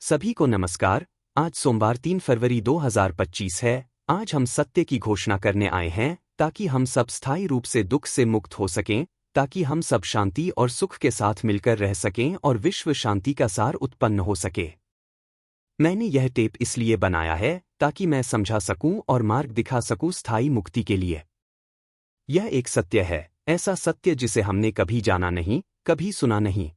सभी को नमस्कार। आज सोमवार 3 फरवरी 2025 है। आज हम सत्य की घोषणा करने आए हैं ताकि हम सब स्थायी रूप से दुख से मुक्त हो सकें, ताकि हम सब शांति और सुख के साथ मिलकर रह सकें और विश्व शांति का सार उत्पन्न हो सके। मैंने यह टेप इसलिए बनाया है ताकि मैं समझा सकूं और मार्ग दिखा सकूं स्थायी मुक्ति के लिए। यह एक सत्य है, ऐसा सत्य जिसे हमने कभी जाना नहीं, कभी सुना नहीं।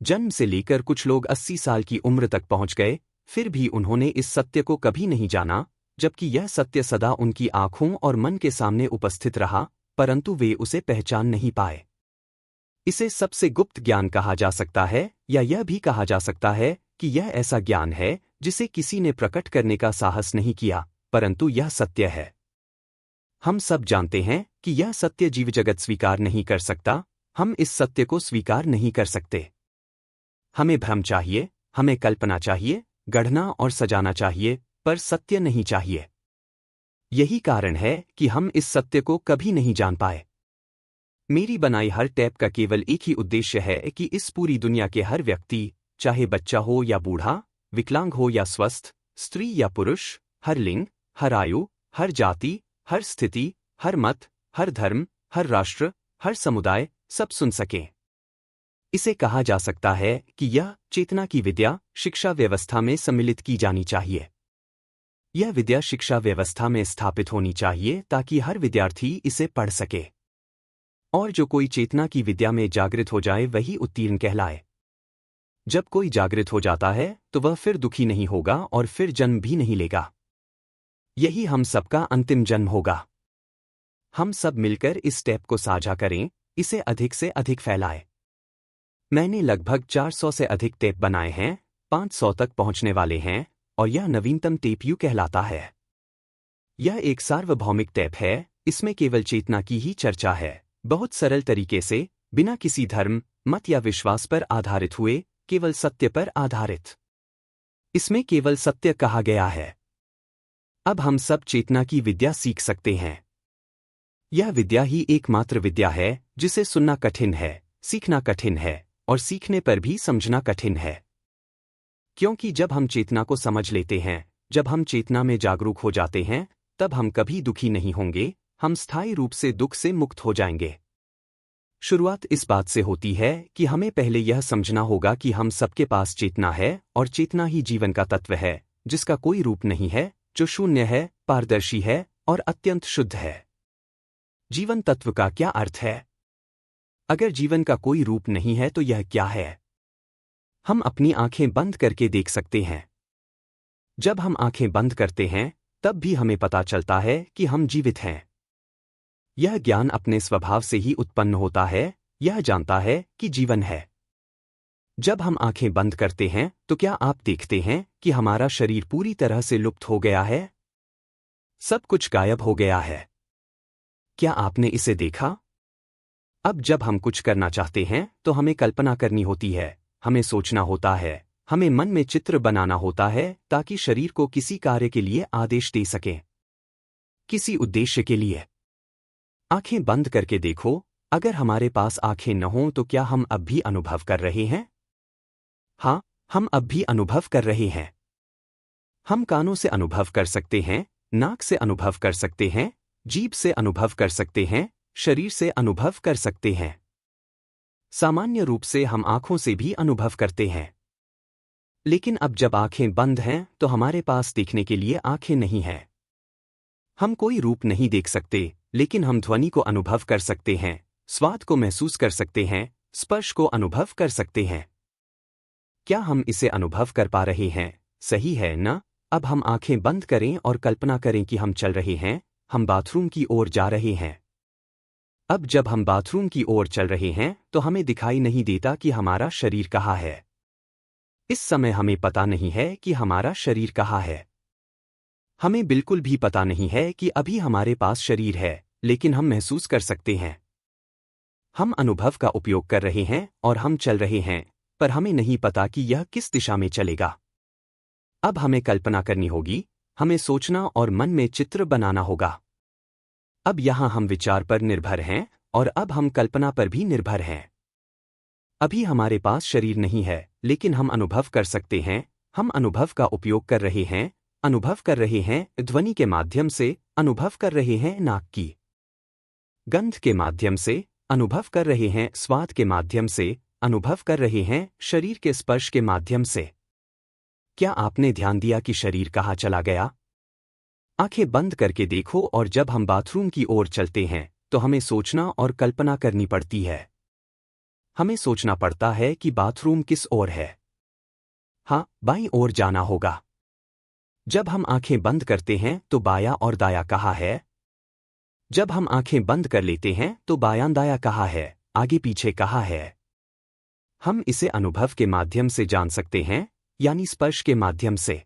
जन्म से लेकर कुछ लोग 80 साल की उम्र तक पहुंच गए, फिर भी उन्होंने इस सत्य को कभी नहीं जाना, जबकि यह सत्य सदा उनकी आंखों और मन के सामने उपस्थित रहा, परंतु वे उसे पहचान नहीं पाए। इसे सबसे गुप्त ज्ञान कहा जा सकता है, या यह भी कहा जा सकता है कि यह ऐसा ज्ञान है जिसे किसी ने प्रकट करने का साहस नहीं किया, परंतु यह सत्य है। हम सब जानते हैं कि यह सत्य जीव जगत स्वीकार नहीं कर सकता। हम इस सत्य को स्वीकार नहीं कर सकते। हमें भ्रम चाहिए, हमें कल्पना चाहिए, गढ़ना और सजाना चाहिए, पर सत्य नहीं चाहिए। यही कारण है कि हम इस सत्य को कभी नहीं जान पाए। मेरी बनाई हर टेप का केवल एक ही उद्देश्य है कि इस पूरी दुनिया के हर व्यक्ति, चाहे बच्चा हो या बूढ़ा, विकलांग हो या स्वस्थ, स्त्री या पुरुष, हर लिंग, हर आयु, हर जाति, हर स्थिति, हर मत, हर धर्म, हर राष्ट्र, हर समुदाय, सब सुन सकें। इसे कहा जा सकता है कि यह चेतना की विद्या शिक्षा व्यवस्था में सम्मिलित की जानी चाहिए। यह विद्या शिक्षा व्यवस्था में स्थापित होनी चाहिए ताकि हर विद्यार्थी इसे पढ़ सके। और जो कोई चेतना की विद्या में जागृत हो जाए वही उत्तीर्ण कहलाए। जब कोई जागृत हो जाता है तो वह फिर दुखी नहीं होगा और फिर जन्म भी नहीं लेगा। यही हम सबका अंतिम जन्म होगा। हम सब मिलकर इस टेप को साझा करें, इसे अधिक से अधिक फैलाएं। मैंने लगभग 400 से अधिक टेप बनाए हैं, 500 तक पहुंचने वाले हैं, और यह नवीनतम टेप यू कहलाता है। यह एक सार्वभौमिक टेप है, इसमें केवल चेतना की ही चर्चा है, बहुत सरल तरीके से, बिना किसी धर्म, मत या विश्वास पर आधारित हुए, केवल सत्य पर आधारित। इसमें केवल सत्य कहा गया है। अब हम सब चेतना की विद्या सीख सकते हैं। यह विद्या ही एकमात्र विद्या है जिसे सुनना कठिन है, सीखना कठिन है, और सीखने पर भी समझना कठिन है। क्योंकि जब हम चेतना को समझ लेते हैं, जब हम चेतना में जागरूक हो जाते हैं, तब हम कभी दुखी नहीं होंगे, हम स्थायी रूप से दुख से मुक्त हो जाएंगे। शुरुआत इस बात से होती है कि हमें पहले यह समझना होगा कि हम सबके पास चेतना है, और चेतना ही जीवन का तत्व है, जिसका कोई रूप नहीं है, जो शून्य है, पारदर्शी है और अत्यंत शुद्ध है। जीवन तत्व का क्या अर्थ है? अगर जीवन का कोई रूप नहीं है तो यह क्या है? हम अपनी आंखें बंद करके देख सकते हैं। जब हम आंखें बंद करते हैं तब भी हमें पता चलता है कि हम जीवित हैं। यह ज्ञान अपने स्वभाव से ही उत्पन्न होता है, यह जानता है कि जीवन है। जब हम आंखें बंद करते हैं तो क्या आप देखते हैं कि हमारा शरीर पूरी तरह से लुप्त हो गया है? सब कुछ गायब हो गया है। क्या आपने इसे देखा? अब जब हम कुछ करना चाहते हैं तो हमें कल्पना करनी होती है, हमें सोचना होता है, हमें मन में चित्र बनाना होता है ताकि शरीर को किसी कार्य के लिए आदेश दे सकें, किसी उद्देश्य के लिए। आंखें बंद करके देखो, अगर हमारे पास आंखें न हों तो क्या हम अब भी अनुभव कर रहे हैं? हाँ, हम अब भी अनुभव कर रहे हैं। हम कानों से अनुभव कर सकते हैं, नाक से अनुभव कर सकते हैं, जीभ से अनुभव कर सकते हैं, शरीर से अनुभव कर सकते हैं। सामान्य रूप से हम आंखों से भी अनुभव करते हैं। लेकिन अब जब आंखें बंद हैं तो हमारे पास देखने के लिए आंखें नहीं हैं। हम कोई रूप नहीं देख सकते, लेकिन हम ध्वनि को अनुभव कर सकते हैं, स्वाद को महसूस कर सकते हैं, स्पर्श को अनुभव कर सकते हैं। क्या हम इसे अनुभव कर पा रहे हैं? सही है ना? अब हम आंखें बंद करें और कल्पना करें कि हम चल रहे हैं, हम बाथरूम की ओर जा रहे हैं। अब जब हम बाथरूम की ओर चल रहे हैं तो हमें दिखाई नहीं देता कि हमारा शरीर कहाँ है। इस समय हमें पता नहीं है कि हमारा शरीर कहाँ है। हमें बिल्कुल भी पता नहीं है कि अभी हमारे पास शरीर है, लेकिन हम महसूस कर सकते हैं। हम अनुभव का उपयोग कर रहे हैं और हम चल रहे हैं, पर हमें नहीं पता कि यह किस दिशा में चलेगा। अब हमें कल्पना करनी होगी, हमें सोचना और मन में चित्र बनाना होगा। अब यहाँ हम विचार पर निर्भर हैं और अब हम कल्पना पर भी निर्भर हैं। अभी हमारे पास शरीर नहीं है, लेकिन हम अनुभव कर सकते हैं, हम अनुभव का उपयोग कर रहे हैं, अनुभव कर रहे हैं ध्वनि के माध्यम से, अनुभव कर रहे हैं नाक की गंध के माध्यम से, अनुभव कर रहे हैं स्वाद के माध्यम से, अनुभव कर रहे हैं शरीर के स्पर्श के माध्यम से। क्या आपने ध्यान दिया कि शरीर कहाँ चला गया? आंखें बंद करके देखो और जब हम बाथरूम की ओर चलते हैं तो हमें सोचना और कल्पना करनी पड़ती है। हमें सोचना पड़ता है कि बाथरूम किस ओर है। हाँ, बाईं ओर जाना होगा। जब हम आंखें बंद करते हैं तो बायां और दायां कहाँ है? जब हम आंखें बंद कर लेते हैं तो बायां दायां कहाँ है, आगे पीछे कहाँ है? हम इसे अनुभव के माध्यम से जान सकते हैं, यानी स्पर्श के माध्यम से।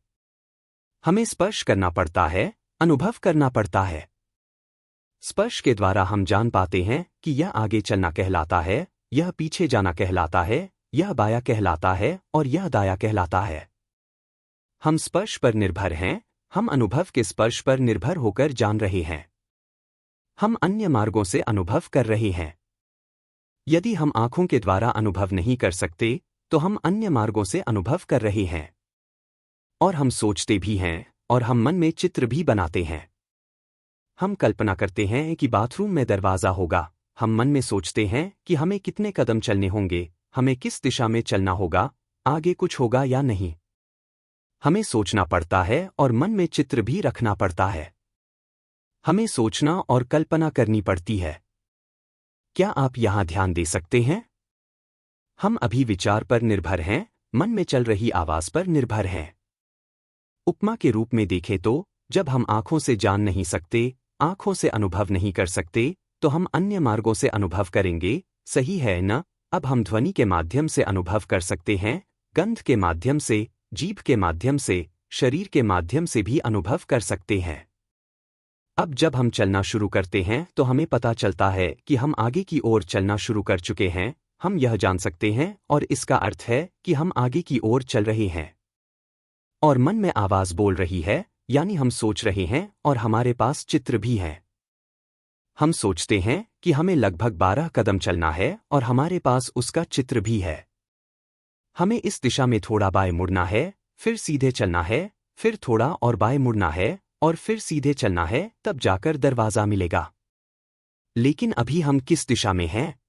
हमें स्पर्श करना पड़ता है, अनुभव करना पड़ता है। स्पर्श के द्वारा हम जान पाते हैं कि यह आगे चलना कहलाता है, यह पीछे जाना कहलाता है, यह बायां कहलाता है और यह दायां कहलाता है। हम स्पर्श पर निर्भर हैं, हम अनुभव के स्पर्श पर निर्भर होकर जान रहे हैं। हम अन्य मार्गों से अनुभव कर रहे हैं। यदि हम आंखों के द्वारा अनुभव नहीं कर सकते, तो हम अन्य मार्गों से अनुभव कर रहे हैं। और हम सोचते भी हैं, और हम मन में चित्र भी बनाते हैं। हम कल्पना करते हैं कि बाथरूम में दरवाज़ा होगा, हम मन में सोचते हैं कि हमें कितने कदम चलने होंगे, हमें किस दिशा में चलना होगा, आगे कुछ होगा या नहीं। हमें सोचना पड़ता है और मन में चित्र भी रखना पड़ता है। हमें सोचना और कल्पना करनी पड़ती है। क्या आप यहां ध्यान दे सकते हैं? हम अभी विचार पर निर्भर हैं, मन में चल रही आवाज पर निर्भर हैं। उपमा के रूप में देखें तो, जब हम आंखों से जान नहीं सकते, आंखों से अनुभव नहीं कर सकते, तो हम अन्य मार्गों से अनुभव करेंगे, सही है न? अब हम ध्वनि के माध्यम से अनुभव कर सकते हैं, गंध के माध्यम से, जीभ के माध्यम से, शरीर के माध्यम से भी अनुभव कर सकते हैं। अब जब हम चलना शुरू करते हैं तो हमें पता चलता है कि हम आगे की ओर चलना शुरू कर चुके हैं, हम यह जान सकते हैं और इसका अर्थ है कि हम आगे की ओर चल रहे हैं। और मन में आवाज बोल रही है, यानी हम सोच रहे हैं और हमारे पास चित्र भी है। हम सोचते हैं कि हमें लगभग 12 कदम चलना है और हमारे पास उसका चित्र भी है। हमें इस दिशा में थोड़ा बाएं मुड़ना है, फिर सीधे चलना है, फिर थोड़ा और बाएं मुड़ना है और फिर सीधे चलना है, तब जाकर दरवाजा मिलेगा। लेकिन अभी हम किस दिशा में हैं?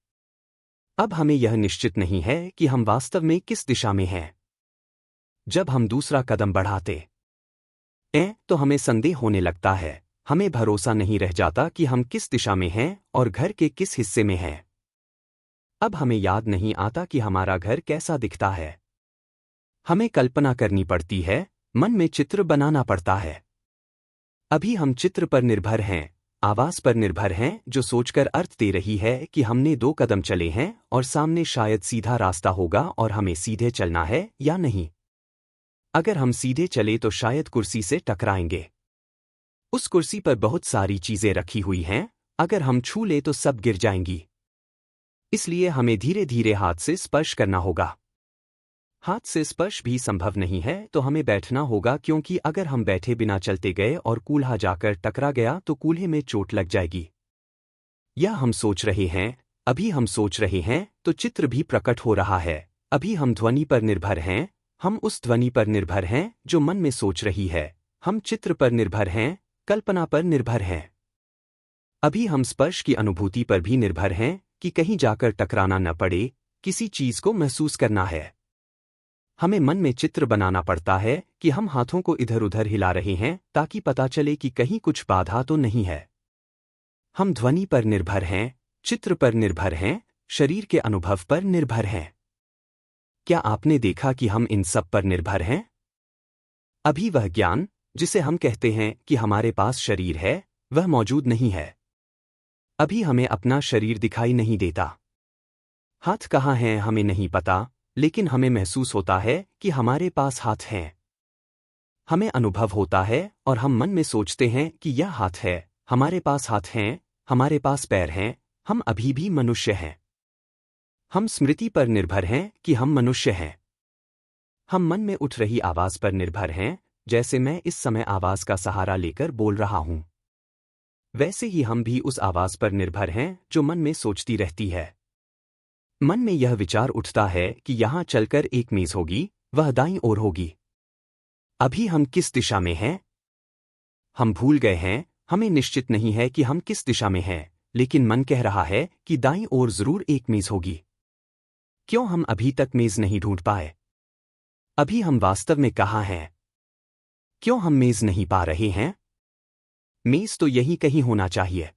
अब हमें यह निश्चित नहीं है कि हम वास्तव में किस दिशा में हैं। जब हम दूसरा कदम बढ़ाते हैं तो हमें संदेह होने लगता है, हमें भरोसा नहीं रह जाता कि हम किस दिशा में हैं और घर के किस हिस्से में हैं। अब हमें याद नहीं आता कि हमारा घर कैसा दिखता है। हमें कल्पना करनी पड़ती है, मन में चित्र बनाना पड़ता है। अभी हम चित्र पर निर्भर हैं, आवाज पर निर्भर हैं जो सोचकर अर्थ दे रही है कि हमने 2 कदम चले हैं और सामने शायद सीधा रास्ता होगा और हमें सीधे चलना है या नहीं। अगर हम सीधे चले तो शायद कुर्सी से टकराएंगे। उस कुर्सी पर बहुत सारी चीजें रखी हुई हैं, अगर हम छू ले तो सब गिर जाएंगी। इसलिए हमें धीरे धीरे हाथ से स्पर्श करना होगा। हाथ से स्पर्श भी संभव नहीं है तो हमें बैठना होगा, क्योंकि अगर हम बैठे बिना चलते गए और कूल्हा जाकर टकरा गया तो कूल्हे में चोट लग जाएगी। या हम सोच रहे हैं, अभी हम सोच रहे हैं तो चित्र भी प्रकट हो रहा है। अभी हम ध्वनि पर निर्भर हैं, हम उस ध्वनि पर निर्भर हैं जो मन में सोच रही है। हम चित्र पर निर्भर हैं, कल्पना पर निर्भर हैं। अभी हम स्पर्श की अनुभूति पर भी निर्भर हैं कि कहीं जाकर टकराना न पड़े, किसी चीज को महसूस करना है। हमें मन में चित्र बनाना पड़ता है कि हम हाथों को इधर उधर हिला रहे हैं ताकि पता चले कि कहीं कुछ बाधा तो नहीं है। हम ध्वनि पर निर्भर हैं, चित्र पर निर्भर हैं, शरीर के अनुभव पर निर्भर हैं। क्या आपने देखा कि हम इन सब पर निर्भर हैं? अभी वह ज्ञान, जिसे हम कहते हैं कि हमारे पास शरीर है, वह मौजूद नहीं है। अभी हमें अपना शरीर दिखाई नहीं देता। हाथ कहाँ हैं हमें नहीं पता, लेकिन हमें महसूस होता है कि हमारे पास हाथ हैं। हमें अनुभव होता है और हम मन में सोचते हैं कि यह हाथ है, हमारे पास हाथ हैं, हमारे पास पैर हैं, हम अभी भी मनुष्य हैं। हम स्मृति पर निर्भर हैं कि हम मनुष्य हैं। हम मन में उठ रही आवाज पर निर्भर हैं, जैसे मैं इस समय आवाज का सहारा लेकर बोल रहा हूं। वैसे ही हम भी उस आवाज पर निर्भर हैं जो मन में सोचती रहती है। मन में यह विचार उठता है कि यहां चलकर एक मेज होगी, वह दाईं ओर होगी। अभी हम किस दिशा में हैं? हम भूल गए हैं, हमें निश्चित नहीं है कि हम किस दिशा में हैं, लेकिन मन कह रहा है कि दाईं ओर जरूर एक मेज होगी। क्यों हम अभी तक मेज नहीं ढूंढ पाए? अभी हम वास्तव में कहाँ हैं? क्यों हम मेज नहीं पा रहे हैं? मेज तो यहीं कहीं होना चाहिए।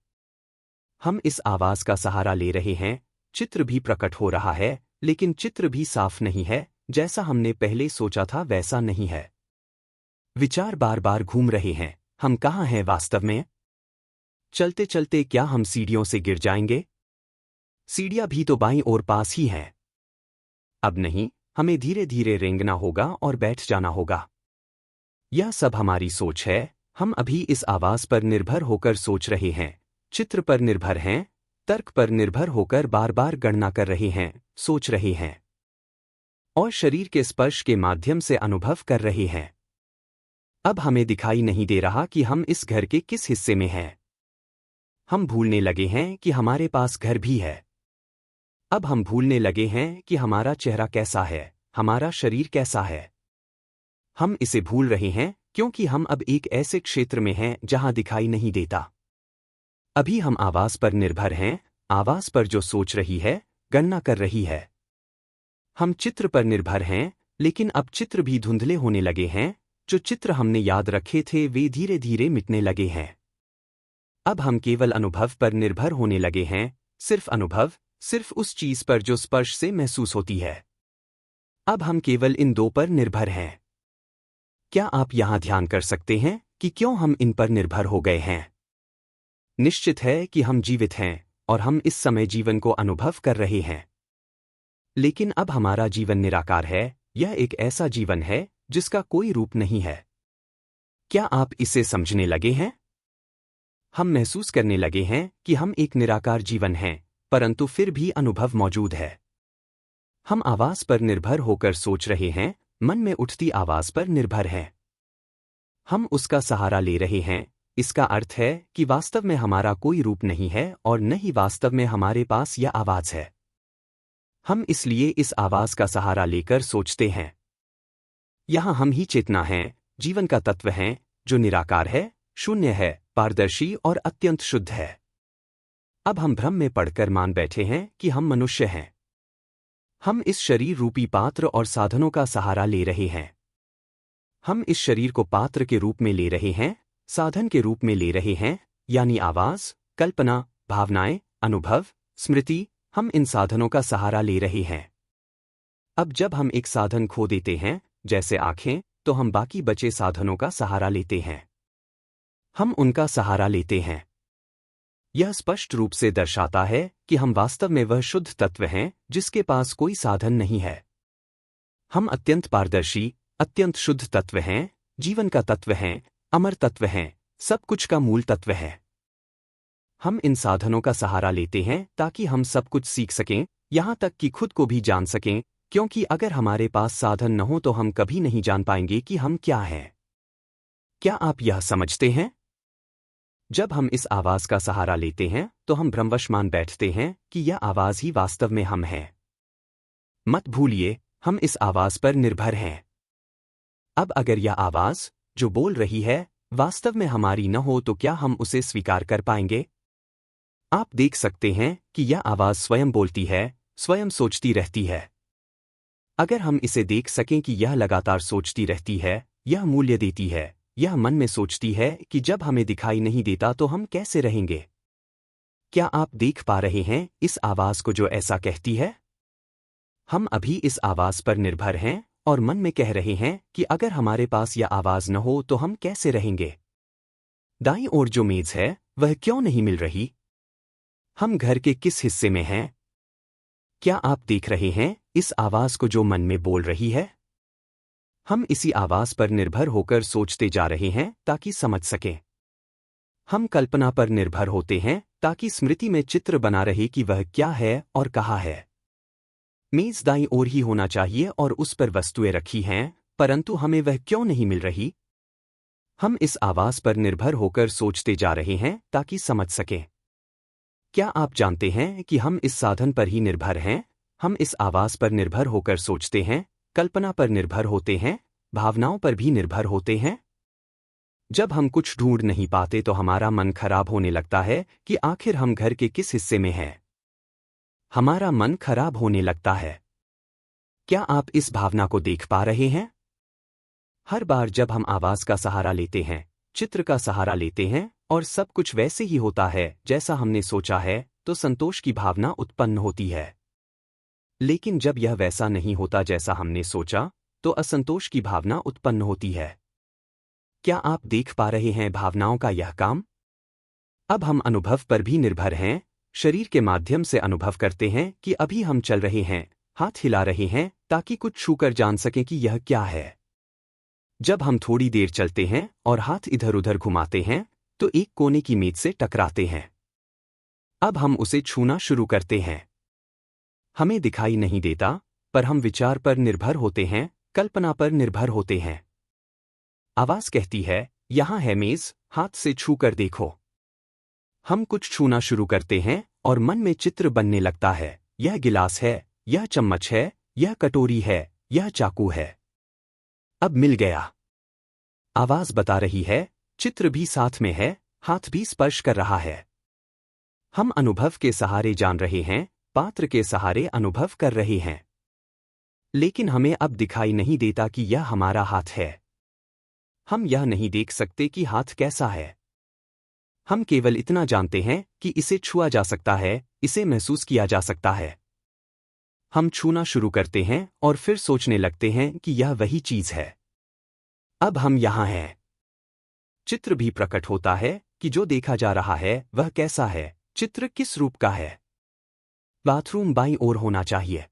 हम इस आवाज का सहारा ले रहे हैं, चित्र भी प्रकट हो रहा है, लेकिन चित्र भी साफ नहीं है, जैसा हमने पहले सोचा था वैसा नहीं है। विचार बार बार घूम रहे हैं, हम कहाँ हैं वास्तव में? चलते चलते क्या हम सीढ़ियों से गिर जाएंगे? सीढ़ियां भी तो बाईं ओर पास ही हैं। अब नहीं, हमें धीरे धीरे रेंगना होगा और बैठ जाना होगा। यह सब हमारी सोच है, हम अभी इस आवाज पर निर्भर होकर सोच रहे हैं, चित्र पर निर्भर हैं, तर्क पर निर्भर होकर बार बार गणना कर रहे हैं, सोच रहे हैं और शरीर के स्पर्श के माध्यम से अनुभव कर रहे हैं। अब हमें दिखाई नहीं दे रहा कि हम इस घर के किस हिस्से में हैं। हम भूलने लगे हैं कि हमारे पास घर भी है। अब हम भूलने लगे हैं कि हमारा चेहरा कैसा है, हमारा शरीर कैसा है। हम इसे भूल रहे हैं क्योंकि हम अब एक ऐसे क्षेत्र में हैं जहां दिखाई नहीं देता। अभी हम आवाज पर निर्भर हैं, आवाज पर जो सोच रही है, गणना कर रही है। हम चित्र पर निर्भर हैं, लेकिन अब चित्र भी धुंधले होने लगे हैं, जो चित्र हमने याद रखे थे वे धीरे धीरे मिटने लगे हैं। अब हम केवल अनुभव पर निर्भर होने लगे हैं, सिर्फ अनुभव, सिर्फ उस चीज पर जो स्पर्श से महसूस होती है। अब हम केवल इन दो पर निर्भर हैं। क्या आप यहां ध्यान कर सकते हैं कि क्यों हम इन पर निर्भर हो गए हैं? निश्चित है कि हम जीवित हैं और हम इस समय जीवन को अनुभव कर रहे हैं। लेकिन अब हमारा जीवन निराकार है, यह एक ऐसा जीवन है जिसका कोई रूप नहीं है। क्या आप इसे समझने लगे हैं? हम महसूस करने लगे हैं कि हम एक निराकार जीवन हैं, परंतु फिर भी अनुभव मौजूद है। हम आवाज पर निर्भर होकर सोच रहे हैं, मन में उठती आवाज पर निर्भर हैं। हम उसका सहारा ले रहे हैं, इसका अर्थ है कि वास्तव में हमारा कोई रूप नहीं है और न ही वास्तव में हमारे पास यह आवाज है। हम इसलिए इस आवाज का सहारा लेकर सोचते हैं। यहां हम ही चेतना हैं, जीवन का तत्व हैं, जो निराकार है, शून्य है, पारदर्शी और अत्यंत शुद्ध है। अब हम भ्रम में पड़कर मान बैठे हैं कि हम मनुष्य हैं। हम इस शरीर रूपी पात्र और साधनों का सहारा ले रहे हैं। हम इस शरीर को पात्र के रूप में ले रहे हैं, साधन के रूप में ले रहे हैं, यानी आवाज, कल्पना, भावनाएं, अनुभव, स्मृति, हम इन साधनों का सहारा ले रहे हैं। अब जब हम एक साधन खो देते हैं, जैसे आंखें, तो हम बाकी बचे साधनों का सहारा लेते हैं। हम उनका सहारा लेते हैं। यह स्पष्ट रूप से दर्शाता है कि हम वास्तव में वह शुद्ध तत्व हैं जिसके पास कोई साधन नहीं है। हम अत्यंत पारदर्शी, अत्यंत शुद्ध तत्व हैं, जीवन का तत्व हैं, अमर तत्व हैं, सब कुछ का मूल तत्व है। हम इन साधनों का सहारा लेते हैं ताकि हम सब कुछ सीख सकें, यहां तक कि खुद को भी जान सकें, क्योंकि अगर हमारे पास साधन न हो तो हम कभी नहीं जान पाएंगे कि हम क्या हैं। क्या आप यह समझते हैं? जब हम इस आवाज का सहारा लेते हैं तो हम भ्रमवश मान बैठते हैं कि यह आवाज ही वास्तव में हम हैं। मत भूलिए, हम इस आवाज पर निर्भर हैं। अब अगर यह आवाज, जो बोल रही है, वास्तव में हमारी न हो तो क्या हम उसे स्वीकार कर पाएंगे? आप देख सकते हैं कि यह आवाज स्वयं बोलती है, स्वयं सोचती रहती है। अगर हम इसे देख सकें कि यह लगातार सोचती रहती है, यह मूल्य देती है, यह मन में सोचती है कि जब हमें दिखाई नहीं देता तो हम कैसे रहेंगे। क्या आप देख पा रहे हैं इस आवाज को जो ऐसा कहती है? हम अभी इस आवाज पर निर्भर हैं और मन में कह रहे हैं कि अगर हमारे पास यह आवाज न हो तो हम कैसे रहेंगे। दाईं ओर जो मेज है, वह क्यों नहीं मिल रही? हम घर के किस हिस्से में हैं? क्या आप देख रहे हैं इस आवाज को जो मन में बोल रही है? हम इसी आवाज पर निर्भर होकर सोचते जा रहे हैं ताकि समझ सकें। हम कल्पना पर निर्भर होते हैं ताकि स्मृति में चित्र बना रहे कि वह क्या है और कहाँ है। मेज दाईं ओर ही होना चाहिए और उस पर वस्तुएं रखी हैं, परंतु हमें वह क्यों नहीं मिल रही? हम इस आवाज पर निर्भर होकर सोचते जा रहे हैं ताकि समझ सकें। क्या आप जानते हैं कि हम इस साधन पर ही निर्भर हैं? हम इस आवाज पर निर्भर होकर सोचते हैं, कल्पना पर निर्भर होते हैं, भावनाओं पर भी निर्भर होते हैं? जब हम कुछ ढूंढ नहीं पाते तो हमारा मन खराब होने लगता है कि आखिर हम घर के किस हिस्से में हैं। हमारा मन खराब होने लगता है। क्या आप इस भावना को देख पा रहे हैं? हर बार जब हम आवाज का सहारा लेते हैं, चित्र का सहारा लेते हैं और सब कुछ वैसे ही होता है जैसा हमने सोचा है, तो संतोष की भावना उत्पन्न होती है। लेकिन जब यह वैसा नहीं होता जैसा हमने सोचा, तो असंतोष की भावना उत्पन्न होती है। क्या आप देख पा रहे हैं भावनाओं का यह काम? अब हम अनुभव पर भी निर्भर हैं, शरीर के माध्यम से अनुभव करते हैं कि अभी हम चल रहे हैं, हाथ हिला रहे हैं ताकि कुछ छूकर जान सकें कि यह क्या है। जब हम थोड़ी देर चलते हैं और हाथ इधर उधर घुमाते हैं, तो एक कोने की मेज से टकराते हैं। अब हम उसे छूना शुरू करते हैं। हमें दिखाई नहीं देता, पर हम विचार पर निर्भर होते हैं, कल्पना पर निर्भर होते हैं। आवाज कहती है, यहां है मेज, हाथ से छू कर देखो। हम कुछ छूना शुरू करते हैं और मन में चित्र बनने लगता है। यह गिलास है, यह चम्मच है, यह कटोरी है, यह चाकू है। अब मिल गया। आवाज बता रही है, चित्र भी साथ में है, हाथ भी स्पर्श कर रहा है। हम अनुभव के सहारे जान रहे हैं, पात्र के सहारे अनुभव कर रहे हैं। लेकिन हमें अब दिखाई नहीं देता कि यह हमारा हाथ है। हम यह नहीं देख सकते कि हाथ कैसा है। हम केवल इतना जानते हैं कि इसे छुआ जा सकता है, इसे महसूस किया जा सकता है। हम छूना शुरू करते हैं और फिर सोचने लगते हैं कि यह वही चीज है। अब हम यहां हैं। चित्र भी प्रकट होता है कि जो देखा जा रहा है वह कैसा है, चित्र किस रूप का है। बाथरूम बाईं ओर होना चाहिए।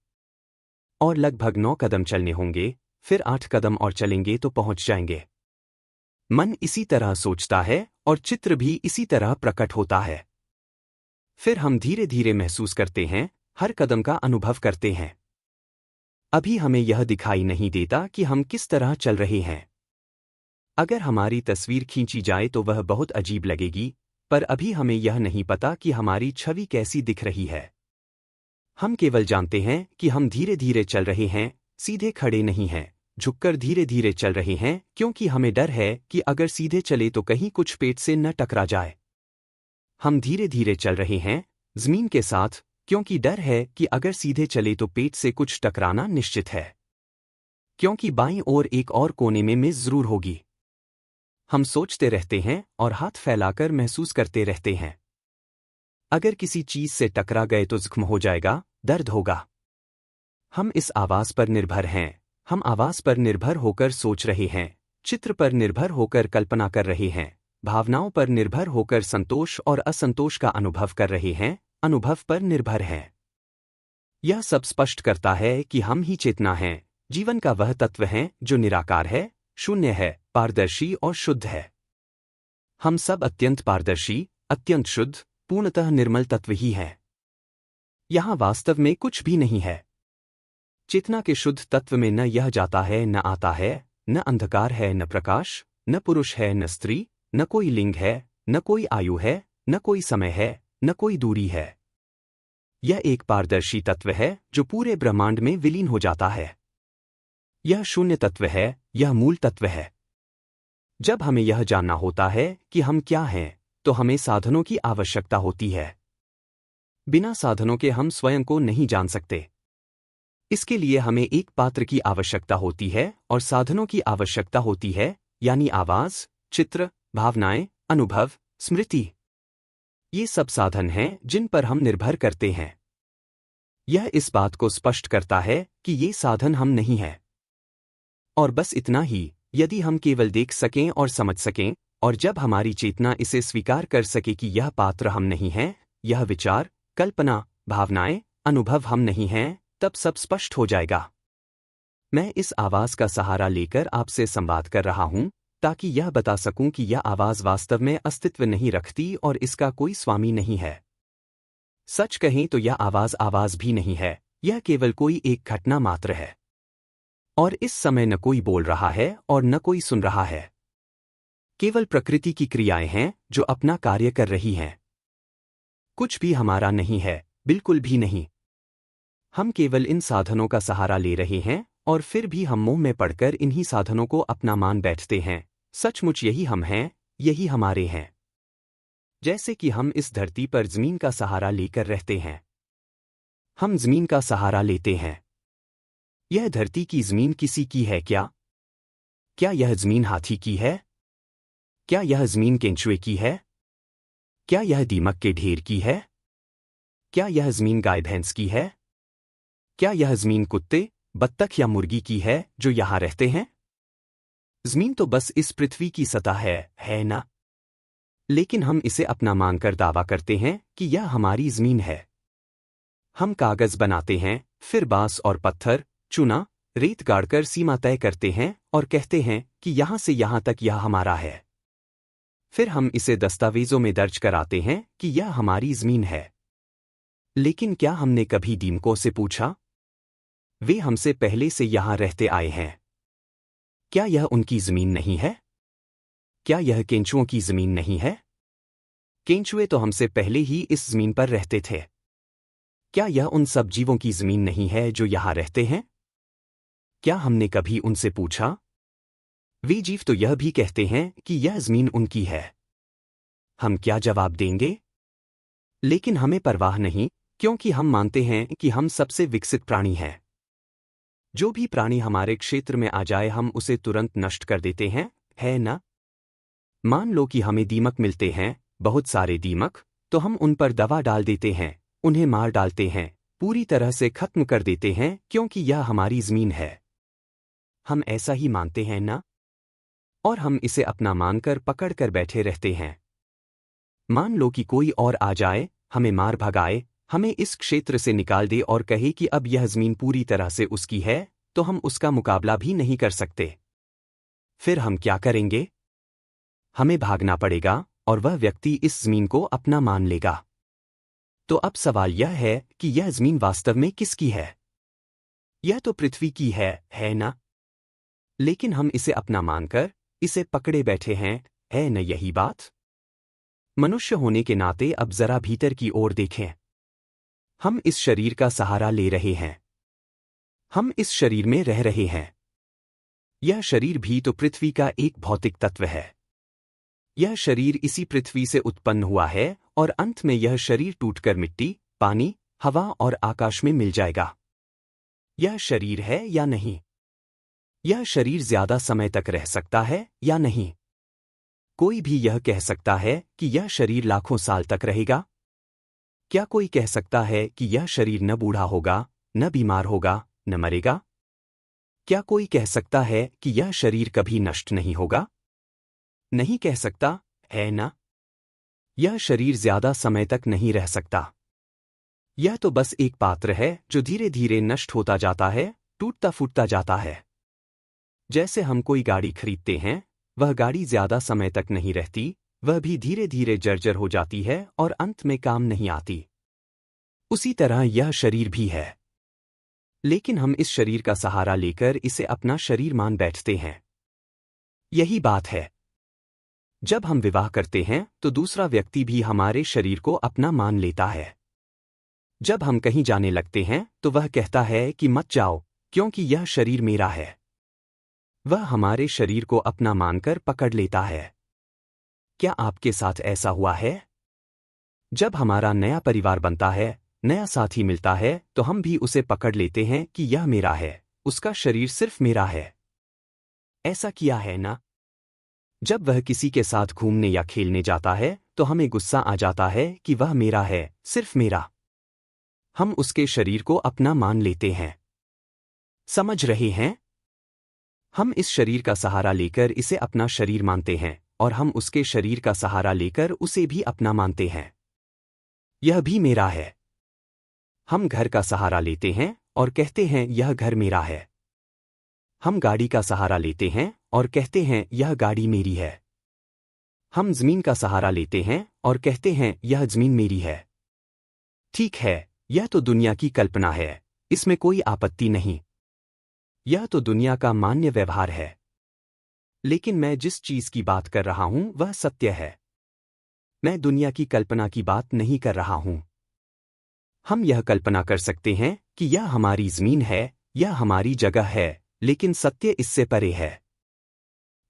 और लगभग 9 कदम चलने होंगे, फिर 8 कदम और चलेंगे तो पहुंच जाएंगे। मन इसी तरह सोचता है और चित्र भी इसी तरह प्रकट होता है। फिर हम धीरे धीरे महसूस करते हैं, हर कदम का अनुभव करते हैं। अभी हमें यह दिखाई नहीं देता कि हम किस तरह चल रहे हैं। अगर हमारी तस्वीर खींची जाए तो वह बहुत अजीब लगेगी, पर अभी हमें यह नहीं पता कि हमारी छवि कैसी दिख रही है। हम केवल जानते हैं कि हम धीरे धीरे चल रहे हैं, सीधे खड़े नहीं हैं, झुककर धीरे धीरे चल रहे हैं क्योंकि हमें डर है कि अगर सीधे चले तो कहीं कुछ पेट से न टकरा जाए। हम धीरे धीरे चल रहे हैं, जमीन के साथ, क्योंकि डर है कि अगर सीधे चले तो पेट से कुछ टकराना निश्चित है। क्योंकि बाईं ओर एक और कोने में मेज जरूर होगी। हम सोचते रहते हैं और हाथ फैलाकर महसूस करते रहते हैं। अगर किसी चीज से टकरा गए तो जख्म हो जाएगा, दर्द होगा। हम इस आवाज पर निर्भर हैं, हम आवाज पर निर्भर होकर सोच रहे हैं, चित्र पर निर्भर होकर कल्पना कर रहे हैं, भावनाओं पर निर्भर होकर संतोष और असंतोष का अनुभव कर रहे हैं, अनुभव पर निर्भर हैं। यह सब स्पष्ट करता है कि हम ही चेतना हैं, जीवन का वह तत्व है जो निराकार है, शून्य है, पारदर्शी और शुद्ध है। हम सब अत्यंत पारदर्शी, अत्यंत शुद्ध, पूर्णतः निर्मल तत्व ही हैं। यहां वास्तव में कुछ भी नहीं है। चेतना के शुद्ध तत्व में न यह जाता है न आता है, न अंधकार है न प्रकाश, न पुरुष है न स्त्री, न कोई लिंग है, न कोई आयु है, न कोई समय है, न कोई दूरी है। यह एक पारदर्शी तत्व है जो पूरे ब्रह्मांड में विलीन हो जाता है। यह शून्य तत्व है, यह मूल तत्व है। जब हमें यह जानना होता है कि हम क्या हैं, तो हमें साधनों की आवश्यकता होती है। बिना साधनों के हम स्वयं को नहीं जान सकते। इसके लिए हमें एक पात्र की आवश्यकता होती है और साधनों की आवश्यकता होती है, यानी आवाज, चित्र, भावनाएं, अनुभव, स्मृति। ये सब साधन हैं जिन पर हम निर्भर करते हैं। यह इस बात को स्पष्ट करता है कि ये साधन हम नहीं हैं। और बस इतना ही, यदि हम केवल देख सकें और समझ सकें, और जब हमारी चेतना इसे स्वीकार कर सके कि यह पात्र हम नहीं हैं, यह विचार, कल्पना, भावनाएं, अनुभव हम नहीं हैं, तब सब स्पष्ट हो जाएगा। मैं इस आवाज का सहारा लेकर आपसे संवाद कर रहा हूं, ताकि यह बता सकूं कि यह आवाज वास्तव में अस्तित्व नहीं रखती और इसका कोई स्वामी नहीं है। सच कहें तो यह आवाज आवाज भी नहीं है, यह केवल कोई एक घटना मात्र है। और इस समय न कोई बोल रहा है और न कोई सुन रहा है। केवल प्रकृति की क्रियाएं हैं जो अपना कार्य कर रही हैं। कुछ भी हमारा नहीं है, बिल्कुल भी नहीं। हम केवल इन साधनों का सहारा ले रहे हैं और फिर भी हम मोह में पड़कर इन्हीं साधनों को अपना मान बैठते हैं। सचमुच यही हम हैं, यही हमारे हैं। जैसे कि हम इस धरती पर जमीन का सहारा लेकर रहते हैं। हम जमीन का सहारा लेते हैं। यह धरती की जमीन किसी की है क्या? क्या यह जमीन हाथी की है? क्या यह जमीन केंचुए की है? क्या यह दीमक के ढेर की है? क्या यह जमीन गाय भैंस की है? क्या यह जमीन कुत्ते, बत्तख या मुर्गी की है जो यहां रहते हैं? जमीन तो बस इस पृथ्वी की सतह है ना? लेकिन हम इसे अपना मानकर दावा करते हैं कि यह हमारी जमीन है। हम कागज बनाते हैं, फिर बांस और पत्थर, चूना, रेत गाड़कर सीमा तय करते हैं और कहते हैं कि यहां से यहां तक यह हमारा है। फिर हम इसे दस्तावेजों में दर्ज कराते हैं कि यह हमारी जमीन है। लेकिन क्या हमने कभी दीमकों से पूछा? वे हमसे पहले से यहां रहते आए हैं। क्या यह उनकी जमीन नहीं है? क्या यह केंचुओं की जमीन नहीं है? केंचुए तो हमसे पहले ही इस जमीन पर रहते थे। क्या यह उन सब जीवों की जमीन नहीं है जो यहां रहते हैं? क्या हमने कभी उनसे पूछा? वे जीव तो यह भी कहते हैं कि यह जमीन उनकी है। हम क्या जवाब देंगे? लेकिन हमें परवाह नहीं, क्योंकि हम मानते हैं कि हम सबसे विकसित प्राणी हैं। जो भी प्राणी हमारे क्षेत्र में आ जाए हम उसे तुरंत नष्ट कर देते हैं, है ना? मान लो कि हमें दीमक मिलते हैं, बहुत सारे दीमक, तो हम उन पर दवा डाल देते हैं, उन्हें मार डालते हैं, पूरी तरह से खत्म कर देते हैं क्योंकि यह हमारी जमीन है। हम ऐसा ही मानते हैं ना? और हम इसे अपना मानकर पकड़ कर बैठे रहते हैं। मान लो कि कोई और आ जाए, हमें मार भगाए, हमें इस क्षेत्र से निकाल दे और कहे कि अब यह जमीन पूरी तरह से उसकी है, तो हम उसका मुकाबला भी नहीं कर सकते। फिर हम क्या करेंगे? हमें भागना पड़ेगा और वह व्यक्ति इस जमीन को अपना मान लेगा। तो अब सवाल यह है कि यह जमीन वास्तव में किसकी है? यह तो पृथ्वी की है ना? लेकिन हम इसे अपना मानकर इसे पकड़े बैठे हैं, है न यही बात? मनुष्य होने के नाते अब जरा भीतर की ओर देखें। हम इस शरीर का सहारा ले रहे हैं। हम इस शरीर में रह रहे हैं। यह शरीर भी तो पृथ्वी का एक भौतिक तत्व है। यह शरीर इसी पृथ्वी से उत्पन्न हुआ है और अंत में यह शरीर टूटकर मिट्टी, पानी, हवा और आकाश में मिल जाएगा। यह शरीर है या नहीं? यह शरीर ज्यादा समय तक रह सकता है या नहीं? कोई भी यह कह सकता है कि यह शरीर लाखों साल तक रहेगा? क्या कोई कह सकता है कि यह शरीर न बूढ़ा होगा, न बीमार होगा, न मरेगा? क्या कोई कह सकता है कि यह शरीर कभी नष्ट नहीं होगा? नहीं कह सकता, है ना? यह शरीर ज्यादा समय तक नहीं रह सकता। यह तो बस एक पात्र है जो धीरे धीरे नष्ट होता जाता है, टूटता फूटता जाता है। जैसे हम कोई गाड़ी खरीदते हैं, वह गाड़ी ज्यादा समय तक नहीं रहती, वह भी धीरे धीरे जर्जर हो जाती है और अंत में काम नहीं आती। उसी तरह यह शरीर भी है। लेकिन हम इस शरीर का सहारा लेकर इसे अपना शरीर मान बैठते हैं। यही बात है। जब हम विवाह करते हैं तो दूसरा व्यक्ति भी हमारे शरीर को अपना मान लेता है। जब हम कहीं जाने लगते हैं तो वह कहता है कि मत जाओ, क्योंकि यह शरीर मेरा है। वह हमारे शरीर को अपना मानकर पकड़ लेता है। क्या आपके साथ ऐसा हुआ है? जब हमारा नया परिवार बनता है, नया साथी मिलता है, तो हम भी उसे पकड़ लेते हैं कि यह मेरा है, उसका शरीर सिर्फ मेरा है। ऐसा किया है ना? जब वह किसी के साथ घूमने या खेलने जाता है, तो हमें गुस्सा आ जाता है कि वह मेरा है, सिर्फ मेरा। हम उसके शरीर को अपना मान लेते हैं। समझ रहे हैं? हम इस शरीर का सहारा लेकर इसे अपना शरीर मानते हैं और हम उसके शरीर का सहारा लेकर उसे भी अपना मानते हैं। यह भी मेरा है। हम घर का सहारा लेते हैं और कहते हैं यह घर मेरा है। हम गाड़ी का सहारा लेते हैं और कहते हैं यह गाड़ी मेरी है। हम जमीन का सहारा लेते हैं और कहते हैं यह जमीन मेरी है। ठीक है, यह तो दुनिया की कल्पना है, इसमें कोई आपत्ति नहीं। यह तो दुनिया का मान्य व्यवहार है। लेकिन मैं जिस चीज की बात कर रहा हूं वह सत्य है। मैं दुनिया की कल्पना की बात नहीं कर रहा हूं। हम यह कल्पना कर सकते हैं कि यह हमारी जमीन है, यह हमारी जगह है, लेकिन सत्य इससे परे है।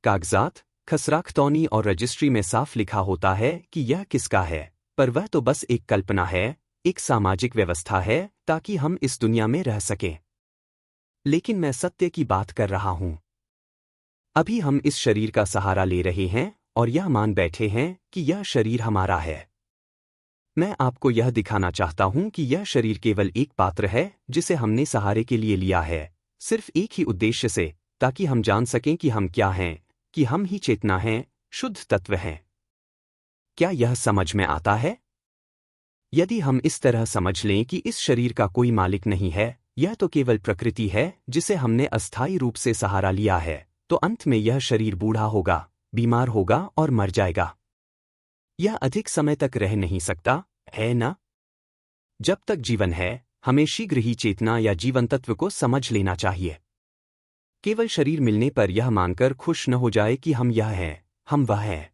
कागजात, खसराखतौनी और रजिस्ट्री में साफ लिखा होता है कि यह किसका है, पर वह तो बस एक कल्पना है, एक सामाजिक व्यवस्था है ताकि हम इस दुनिया में रह सकें। लेकिन मैं सत्य की बात कर रहा हूं। अभी हम इस शरीर का सहारा ले रहे हैं और यह मान बैठे हैं कि यह शरीर हमारा है। मैं आपको यह दिखाना चाहता हूं कि यह शरीर केवल एक पात्र है जिसे हमने सहारे के लिए लिया है, सिर्फ एक ही उद्देश्य से, ताकि हम जान सकें कि हम क्या हैं, कि हम ही चेतना हैं, शुद्ध तत्व हैं। क्या यह समझ में आता है? यदि हम इस तरह समझ लें कि इस शरीर का कोई मालिक नहीं है, यह तो केवल प्रकृति है जिसे हमने अस्थायी रूप से सहारा लिया है, तो अंत में यह शरीर बूढ़ा होगा, बीमार होगा और मर जाएगा। यह अधिक समय तक रह नहीं सकता, है ना? जब तक जीवन है, हमें शीघ्र ही चेतना या जीवन तत्व को समझ लेना चाहिए। केवल शरीर मिलने पर यह मानकर खुश न हो जाए कि हम यह हैं, हम वह हैं।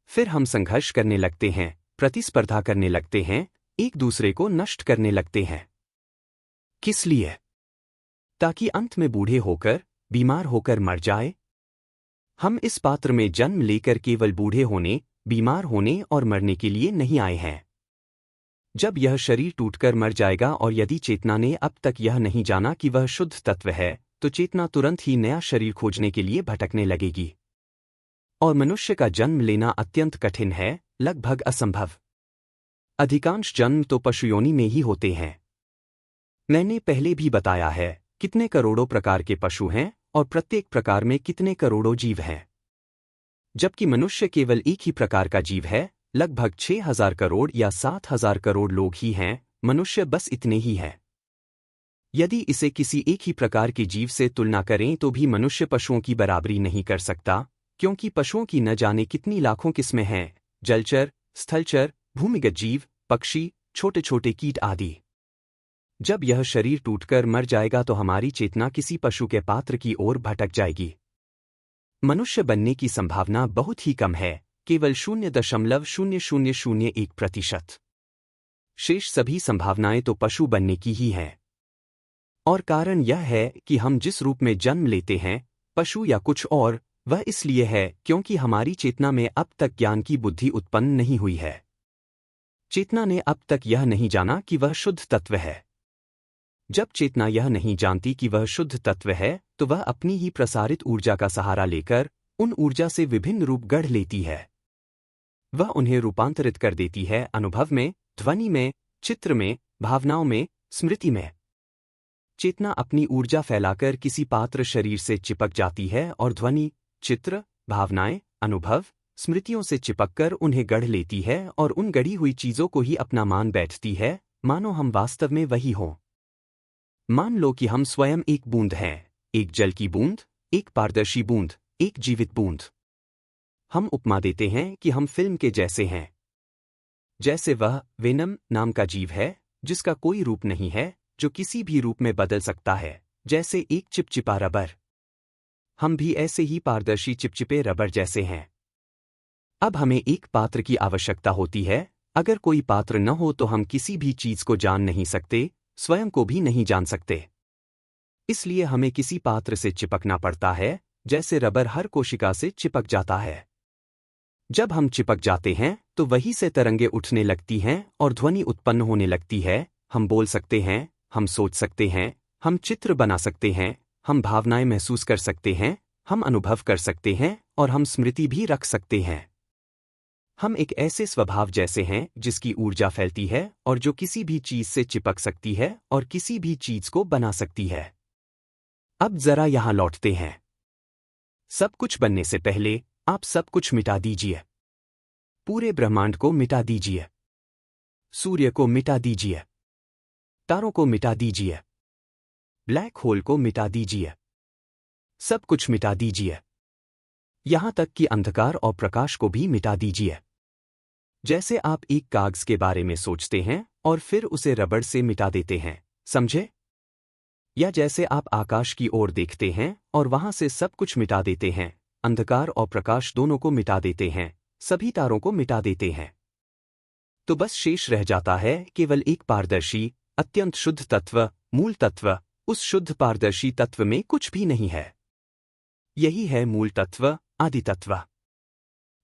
फिर हम संघर्ष करने लगते हैं, प्रतिस्पर्धा करने लगते हैं, एक दूसरे को नष्ट करने लगते हैं। किस लिए? ताकि अंत में बूढ़े होकर, बीमार होकर मर जाए। हम इस पात्र में जन्म लेकर केवल बूढ़े होने, बीमार होने और मरने के लिए नहीं आए हैं। जब यह शरीर टूटकर मर जाएगा और यदि चेतना ने अब तक यह नहीं जाना कि वह शुद्ध तत्व है, तो चेतना तुरंत ही नया शरीर खोजने के लिए भटकने लगेगी। और मनुष्य का जन्म लेना अत्यंत कठिन है, लगभग असंभव। अधिकांश जन्म तो पशु योनि में ही होते हैं। मैंने पहले भी बताया है, कितने करोड़ों प्रकार के पशु हैं और प्रत्येक प्रकार में कितने करोड़ों जीव हैं। जबकि मनुष्य केवल एक ही प्रकार का जीव है, लगभग 6,000 करोड़ या 7,000 करोड़ लोग ही हैं, मनुष्य बस इतने ही हैं। यदि इसे किसी एक ही प्रकार के जीव से तुलना करें तो भी मनुष्य पशुओं की बराबरी नहीं कर सकता, क्योंकि पशुओं की न जाने कितनी लाखों किस्में हैं, जलचर, स्थलचर, भूमिगत जीव, पक्षी, छोटे छोटे कीट आदि। जब यह शरीर टूटकर मर जाएगा तो हमारी चेतना किसी पशु के पात्र की ओर भटक जाएगी। मनुष्य बनने की संभावना बहुत ही कम है, केवल 0.0001%। शेष सभी संभावनाएं तो पशु बनने की ही हैं। और कारण यह है कि हम जिस रूप में जन्म लेते हैं, पशु या कुछ और, वह इसलिए है क्योंकि हमारी चेतना में अब तक ज्ञान की बुद्धि उत्पन्न नहीं हुई है। चेतना ने अब तक यह नहीं जाना कि वह शुद्ध तत्व है। जब चेतना यह नहीं जानती कि वह शुद्ध तत्व है, तो वह अपनी ही प्रसारित ऊर्जा का सहारा लेकर उन ऊर्जा से विभिन्न रूप गढ़ लेती है। वह उन्हें रूपांतरित कर देती है अनुभव में, ध्वनि में, चित्र में, भावनाओं में, स्मृति में। चेतना अपनी ऊर्जा फैलाकर किसी पात्र शरीर से चिपक जाती है और ध्वनि, चित्र, भावनाएं, अनुभव, स्मृतियों से चिपककर उन्हें गढ़ लेती है और उन गढ़ी हुई चीजों को ही अपना मान बैठती है, मानो हम वास्तव में वही हों। मान लो कि हम स्वयं एक बूंद हैं, एक जल की बूंद, एक पारदर्शी बूंद, एक जीवित बूंद। हम उपमा देते हैं कि हम फिल्म के जैसे हैं। जैसे वह वेनम नाम का जीव है, जिसका कोई रूप नहीं है, जो किसी भी रूप में बदल सकता है, जैसे एक चिपचिपा रबर। हम भी ऐसे ही पारदर्शी चिपचिपे रबर जैसे हैं। अब हमें एक पात्र की आवश्यकता होती है। अगर कोई पात्र न हो तो हम किसी भी चीज को जान नहीं सकते, स्वयं को भी नहीं जान सकते। इसलिए हमें किसी पात्र से चिपकना पड़ता है, जैसे रबर हर कोशिका से चिपक जाता है। जब हम चिपक जाते हैं तो वहीं से तरंगे उठने लगती हैं और ध्वनि उत्पन्न होने लगती है। हम बोल सकते हैं, हम सोच सकते हैं, हम चित्र बना सकते हैं, हम भावनाएं महसूस कर सकते हैं, हम अनुभव कर सकते हैं और हम स्मृति भी रख सकते हैं। हम एक ऐसे स्वभाव जैसे हैं जिसकी ऊर्जा फैलती है और जो किसी भी चीज से चिपक सकती है और किसी भी चीज को बना सकती है। अब जरा यहां लौटते हैं। सब कुछ बनने से पहले आप सब कुछ मिटा दीजिए। पूरे ब्रह्मांड को मिटा दीजिए। सूर्य को मिटा दीजिए। तारों को मिटा दीजिए। ब्लैक होल को मिटा दीजिए। सब कुछ मिटा दीजिए। यहां तक कि अंधकार और प्रकाश को भी मिटा दीजिए। जैसे आप एक कागज के बारे में सोचते हैं और फिर उसे रबड़ से मिटा देते हैं, समझे? या जैसे आप आकाश की ओर देखते हैं और वहां से सब कुछ मिटा देते हैं, अंधकार और प्रकाश दोनों को मिटा देते हैं, सभी तारों को मिटा देते हैं। तो बस शेष रह जाता है केवल एक पारदर्शी, अत्यंत शुद्ध तत्व, मूल तत्व, उस शुद्ध पारदर्शी तत्व में कुछ भी नहीं है। यही है मूल तत्व, आदि तत्व।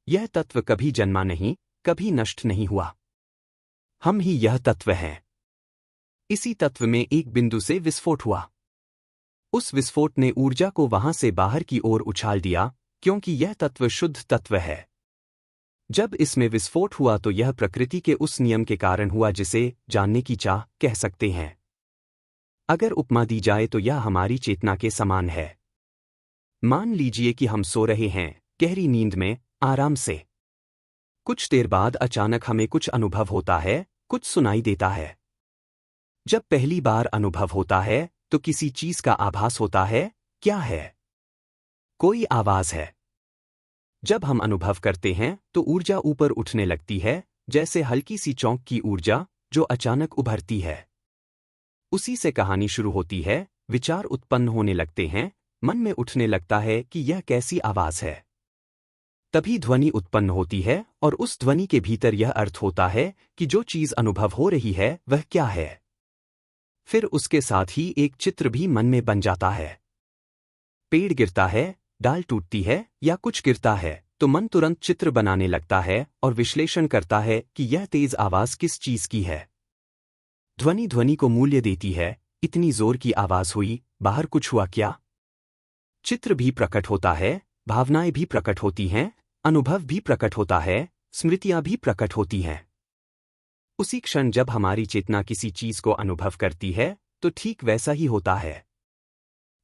यह तत्व कभी जन्मा नहीं, कभी नष्ट नहीं हुआ। हम ही यह तत्व हैं। इसी तत्व में एक बिंदु से विस्फोट हुआ। उस विस्फोट ने ऊर्जा को वहां से बाहर की ओर उछाल दिया, क्योंकि यह तत्व शुद्ध तत्व है। जब इसमें विस्फोट हुआ तो यह प्रकृति के उस नियम के कारण हुआ जिसे जानने की चाह कह सकते हैं। अगर उपमा दी जाए तो यह हमारी चेतना के समान है। मान लीजिए कि हम सो रहे हैं, गहरी नींद में, आराम से। कुछ देर बाद अचानक हमें कुछ अनुभव होता है, कुछ सुनाई देता है। जब पहली बार अनुभव होता है तो किसी चीज का आभास होता है। क्या है? कोई आवाज है। जब हम अनुभव करते हैं तो ऊर्जा ऊपर उठने लगती है, जैसे हल्की सी चौंक की ऊर्जा जो अचानक उभरती है। उसी से कहानी शुरू होती है, विचार उत्पन्न होने लगते हैं, मन में उठने लगता है कि यह कैसी आवाज है। तभी ध्वनि उत्पन्न होती है और उस ध्वनि के भीतर यह अर्थ होता है कि जो चीज अनुभव हो रही है वह क्या है। फिर उसके साथ ही एक चित्र भी मन में बन जाता है। पेड़ गिरता है, डाल टूटती है या कुछ गिरता है तो मन तुरंत चित्र बनाने लगता है और विश्लेषण करता है कि यह तेज आवाज किस चीज की है। ध्वनि को मूल्य देती है, इतनी जोर की आवाज हुई, बाहर कुछ हुआ क्या? चित्र भी प्रकट होता है, भावनाएं भी प्रकट होती हैं, अनुभव भी प्रकट होता है, स्मृतियां भी प्रकट होती हैं। उसी क्षण जब हमारी चेतना किसी चीज को अनुभव करती है तो ठीक वैसा ही होता है।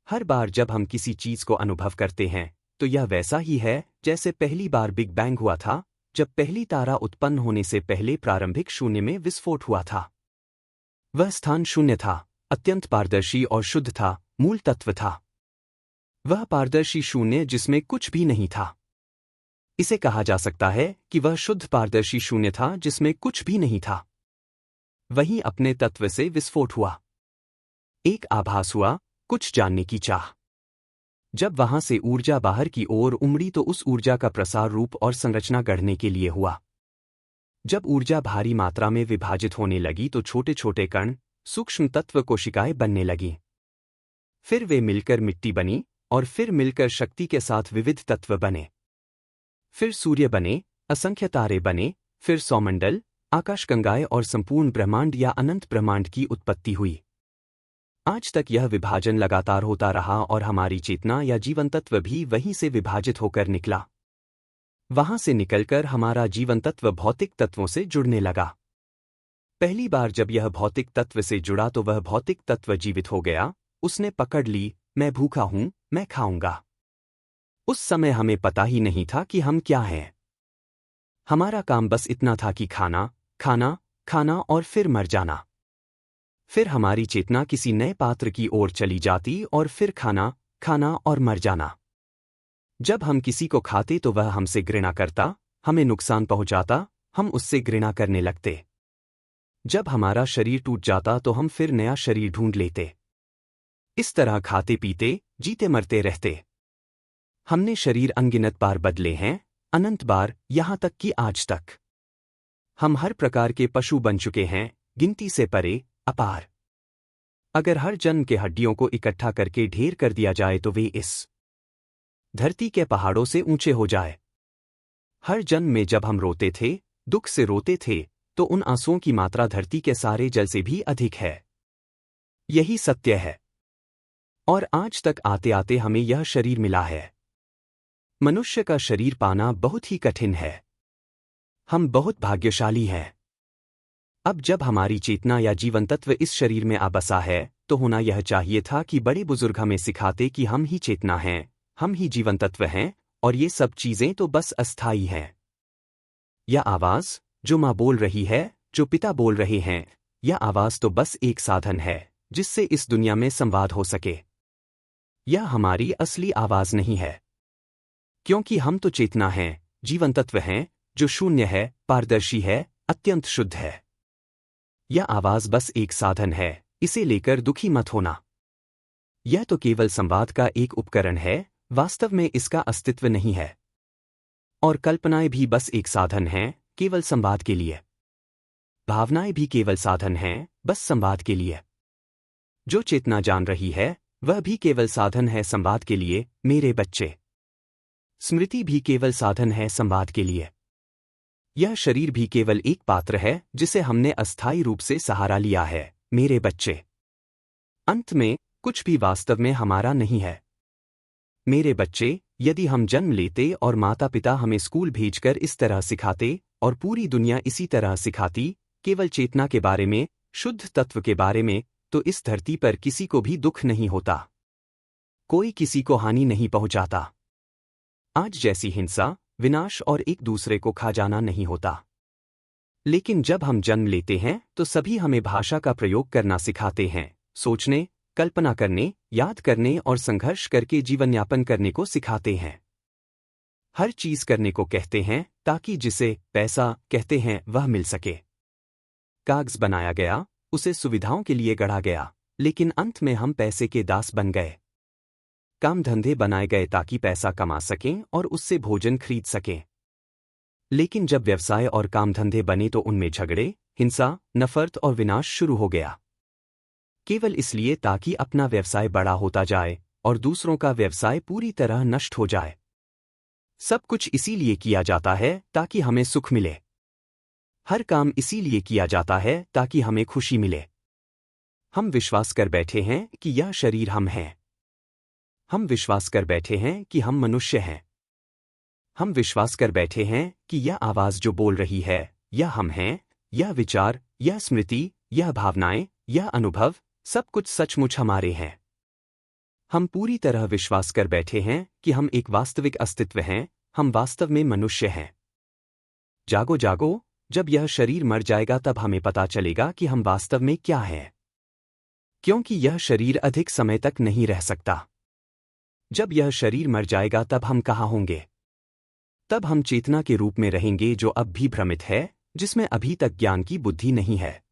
हर बार जब हम किसी चीज को अनुभव करते हैं तो यह वैसा ही है जैसे पहली बार बिग बैंग हुआ था, जब पहली तारा उत्पन्न होने से पहले प्रारंभिक शून्य में विस्फोट हुआ था। वह स्थान शून्य था, अत्यंत पारदर्शी और शुद्ध था, मूल तत्व था। वह पारदर्शी शून्य जिसमें कुछ भी नहीं था। इसे कहा जा सकता है कि वह शुद्ध पारदर्शी शून्य था जिसमें कुछ भी नहीं था। वहीं अपने तत्व से विस्फोट हुआ। एक आभास हुआ, कुछ जानने की चाह। जब वहां से ऊर्जा बाहर की ओर उमड़ी तो उस ऊर्जा का प्रसार रूप और संरचना गढ़ने के लिए हुआ। जब ऊर्जा भारी मात्रा में विभाजित होने लगी तो छोटे छोटे कण, सूक्ष्म तत्व कोशिकाएं बनने लगीं। फिर वे मिलकर मिट्टी बनी और फिर मिलकर शक्ति के साथ विविध तत्व बने। फिर सूर्य बने, असंख्य तारे बने, फिर सौमंडल, आकाशगंगाएं और संपूर्ण ब्रह्मांड या अनंत ब्रह्मांड की उत्पत्ति हुई। आज तक यह विभाजन लगातार होता रहा और हमारी चेतना या जीवन तत्व भी वहीं से विभाजित होकर निकला। वहां से निकलकर हमारा जीवन तत्व भौतिक तत्वों से जुड़ने लगा। पहली बार जब यह भौतिक तत्व से जुड़ा तो वह भौतिक तत्व जीवित हो गया। उसने पकड़ ली, मैं भूखा हूं, मैं खाऊंगा। उस समय हमें पता ही नहीं था कि हम क्या हैं। हमारा काम बस इतना था कि खाना, खाना, खाना और फिर मर जाना। फिर हमारी चेतना किसी नए पात्र की ओर चली जाती और फिर खाना, खाना और मर जाना। जब हम किसी को खाते तो वह हमसे घृणा करता, हमें नुकसान पहुंचाता, हम उससे घृणा करने लगते। जब हमारा शरीर टूट जाता तो हम फिर नया शरीर ढूंढ लेते। इस तरह खाते पीते, जीते मरते रहते। हमने शरीर अनगिनत बार बदले हैं, अनंत बार, यहां तक कि आज तक। हम हर प्रकार के पशु बन चुके हैं, गिनती से परे, अपार। अगर हर जन्म के हड्डियों को इकट्ठा करके ढेर कर दिया जाए तो वे इस धरती के पहाड़ों से ऊंचे हो जाए। हर जन्म में जब हम रोते थे, दुख से रोते थे, तो उन आंसुओं की मात्रा धरती के सारे जल से भी अधिक है। यही सत्य है। और आज तक आते आते हमें यह शरीर मिला है। मनुष्य का शरीर पाना बहुत ही कठिन है। हम बहुत भाग्यशाली हैं। अब जब हमारी चेतना या जीवन तत्व इस शरीर में आ बसा है तो होना यह चाहिए था कि बड़े बुजुर्ग हमें सिखाते कि हम ही चेतना हैं, हम ही जीवन तत्व हैं और ये सब चीजें तो बस अस्थायी हैं। यह आवाज, जो माँ बोल रही है, जो पिता बोल रहे हैं, यह आवाज तो बस एक साधन है जिससे इस दुनिया में संवाद हो सके। यह हमारी असली आवाज नहीं है। क्योंकि हम तो चेतना हैं, जीवन तत्व हैं, जो शून्य है, पारदर्शी है, अत्यंत शुद्ध है। यह आवाज बस एक साधन है, इसे लेकर दुखी मत होना। यह तो केवल संवाद का एक उपकरण है, वास्तव में इसका अस्तित्व नहीं है। और कल्पनाएं भी बस एक साधन हैं, केवल संवाद के लिए। भावनाएं भी केवल साधन हैं, बस संवाद के लिए। जो चेतना जान रही है वह भी केवल साधन है संवाद के लिए, मेरे बच्चे। स्मृति भी केवल साधन है संवाद के लिए। यह शरीर भी केवल एक पात्र है जिसे हमने अस्थायी रूप से सहारा लिया है, मेरे बच्चे। अंत में कुछ भी वास्तव में हमारा नहीं है। मेरे बच्चे, यदि हम जन्म लेते और माता पिता हमें स्कूल भेजकर इस तरह सिखाते और पूरी दुनिया इसी तरह सिखाती, केवल चेतना के बारे में, शुद्ध तत्व के बारे में, तो इस धरती पर किसी को भी दुख नहीं होता, कोई किसी को हानि नहीं पहुंचाता। आज जैसी हिंसा, विनाश और एक दूसरे को खा जाना नहीं होता। लेकिन जब हम जन्म लेते हैं तो सभी हमें भाषा का प्रयोग करना सिखाते हैं, सोचने, कल्पना करने, याद करने और संघर्ष करके जीवन यापन करने को सिखाते हैं। हर चीज करने को कहते हैं ताकि जिसे पैसा कहते हैं वह मिल सके। कागज बनाया गया, उसे सुविधाओं के लिए गढ़ा गया, लेकिन अंत में हम पैसे के दास बन गए। काम धंधे बनाए गए ताकि पैसा कमा सकें और उससे भोजन खरीद सकें। लेकिन जब व्यवसाय और काम धंधे बने तो उनमें झगड़े, हिंसा, नफरत और विनाश शुरू हो गया, केवल इसलिए ताकि अपना व्यवसाय बड़ा होता जाए और दूसरों का व्यवसाय पूरी तरह नष्ट हो जाए। सब कुछ इसीलिए किया जाता है ताकि हमें सुख मिले। हर काम इसीलिए किया जाता है ताकि हमें खुशी मिले। हम विश्वास कर बैठे हैं कि यह शरीर हम हैं। हम विश्वास कर बैठे हैं कि हम मनुष्य हैं। हम विश्वास कर बैठे हैं कि यह आवाज जो बोल रही है, यह हम हैं, यह विचार, यह स्मृति, यह भावनाएं, यह अनुभव, सब कुछ सचमुच हमारे हैं। हम पूरी तरह विश्वास कर बैठे हैं कि हम एक वास्तविक अस्तित्व हैं, हम वास्तव में मनुष्य हैं। जागो जागो, जब यह शरीर मर जाएगा तब हमें पता चलेगा कि हम वास्तव में क्या हैं। क्योंकि यह शरीर अधिक समय तक नहीं रह सकता। जब यह शरीर मर जाएगा तब हम कहाँ होंगे? तब हम चेतना के रूप में रहेंगे जो अब भी भ्रमित है, जिसमें अभी तक ज्ञान की बुद्धि नहीं है।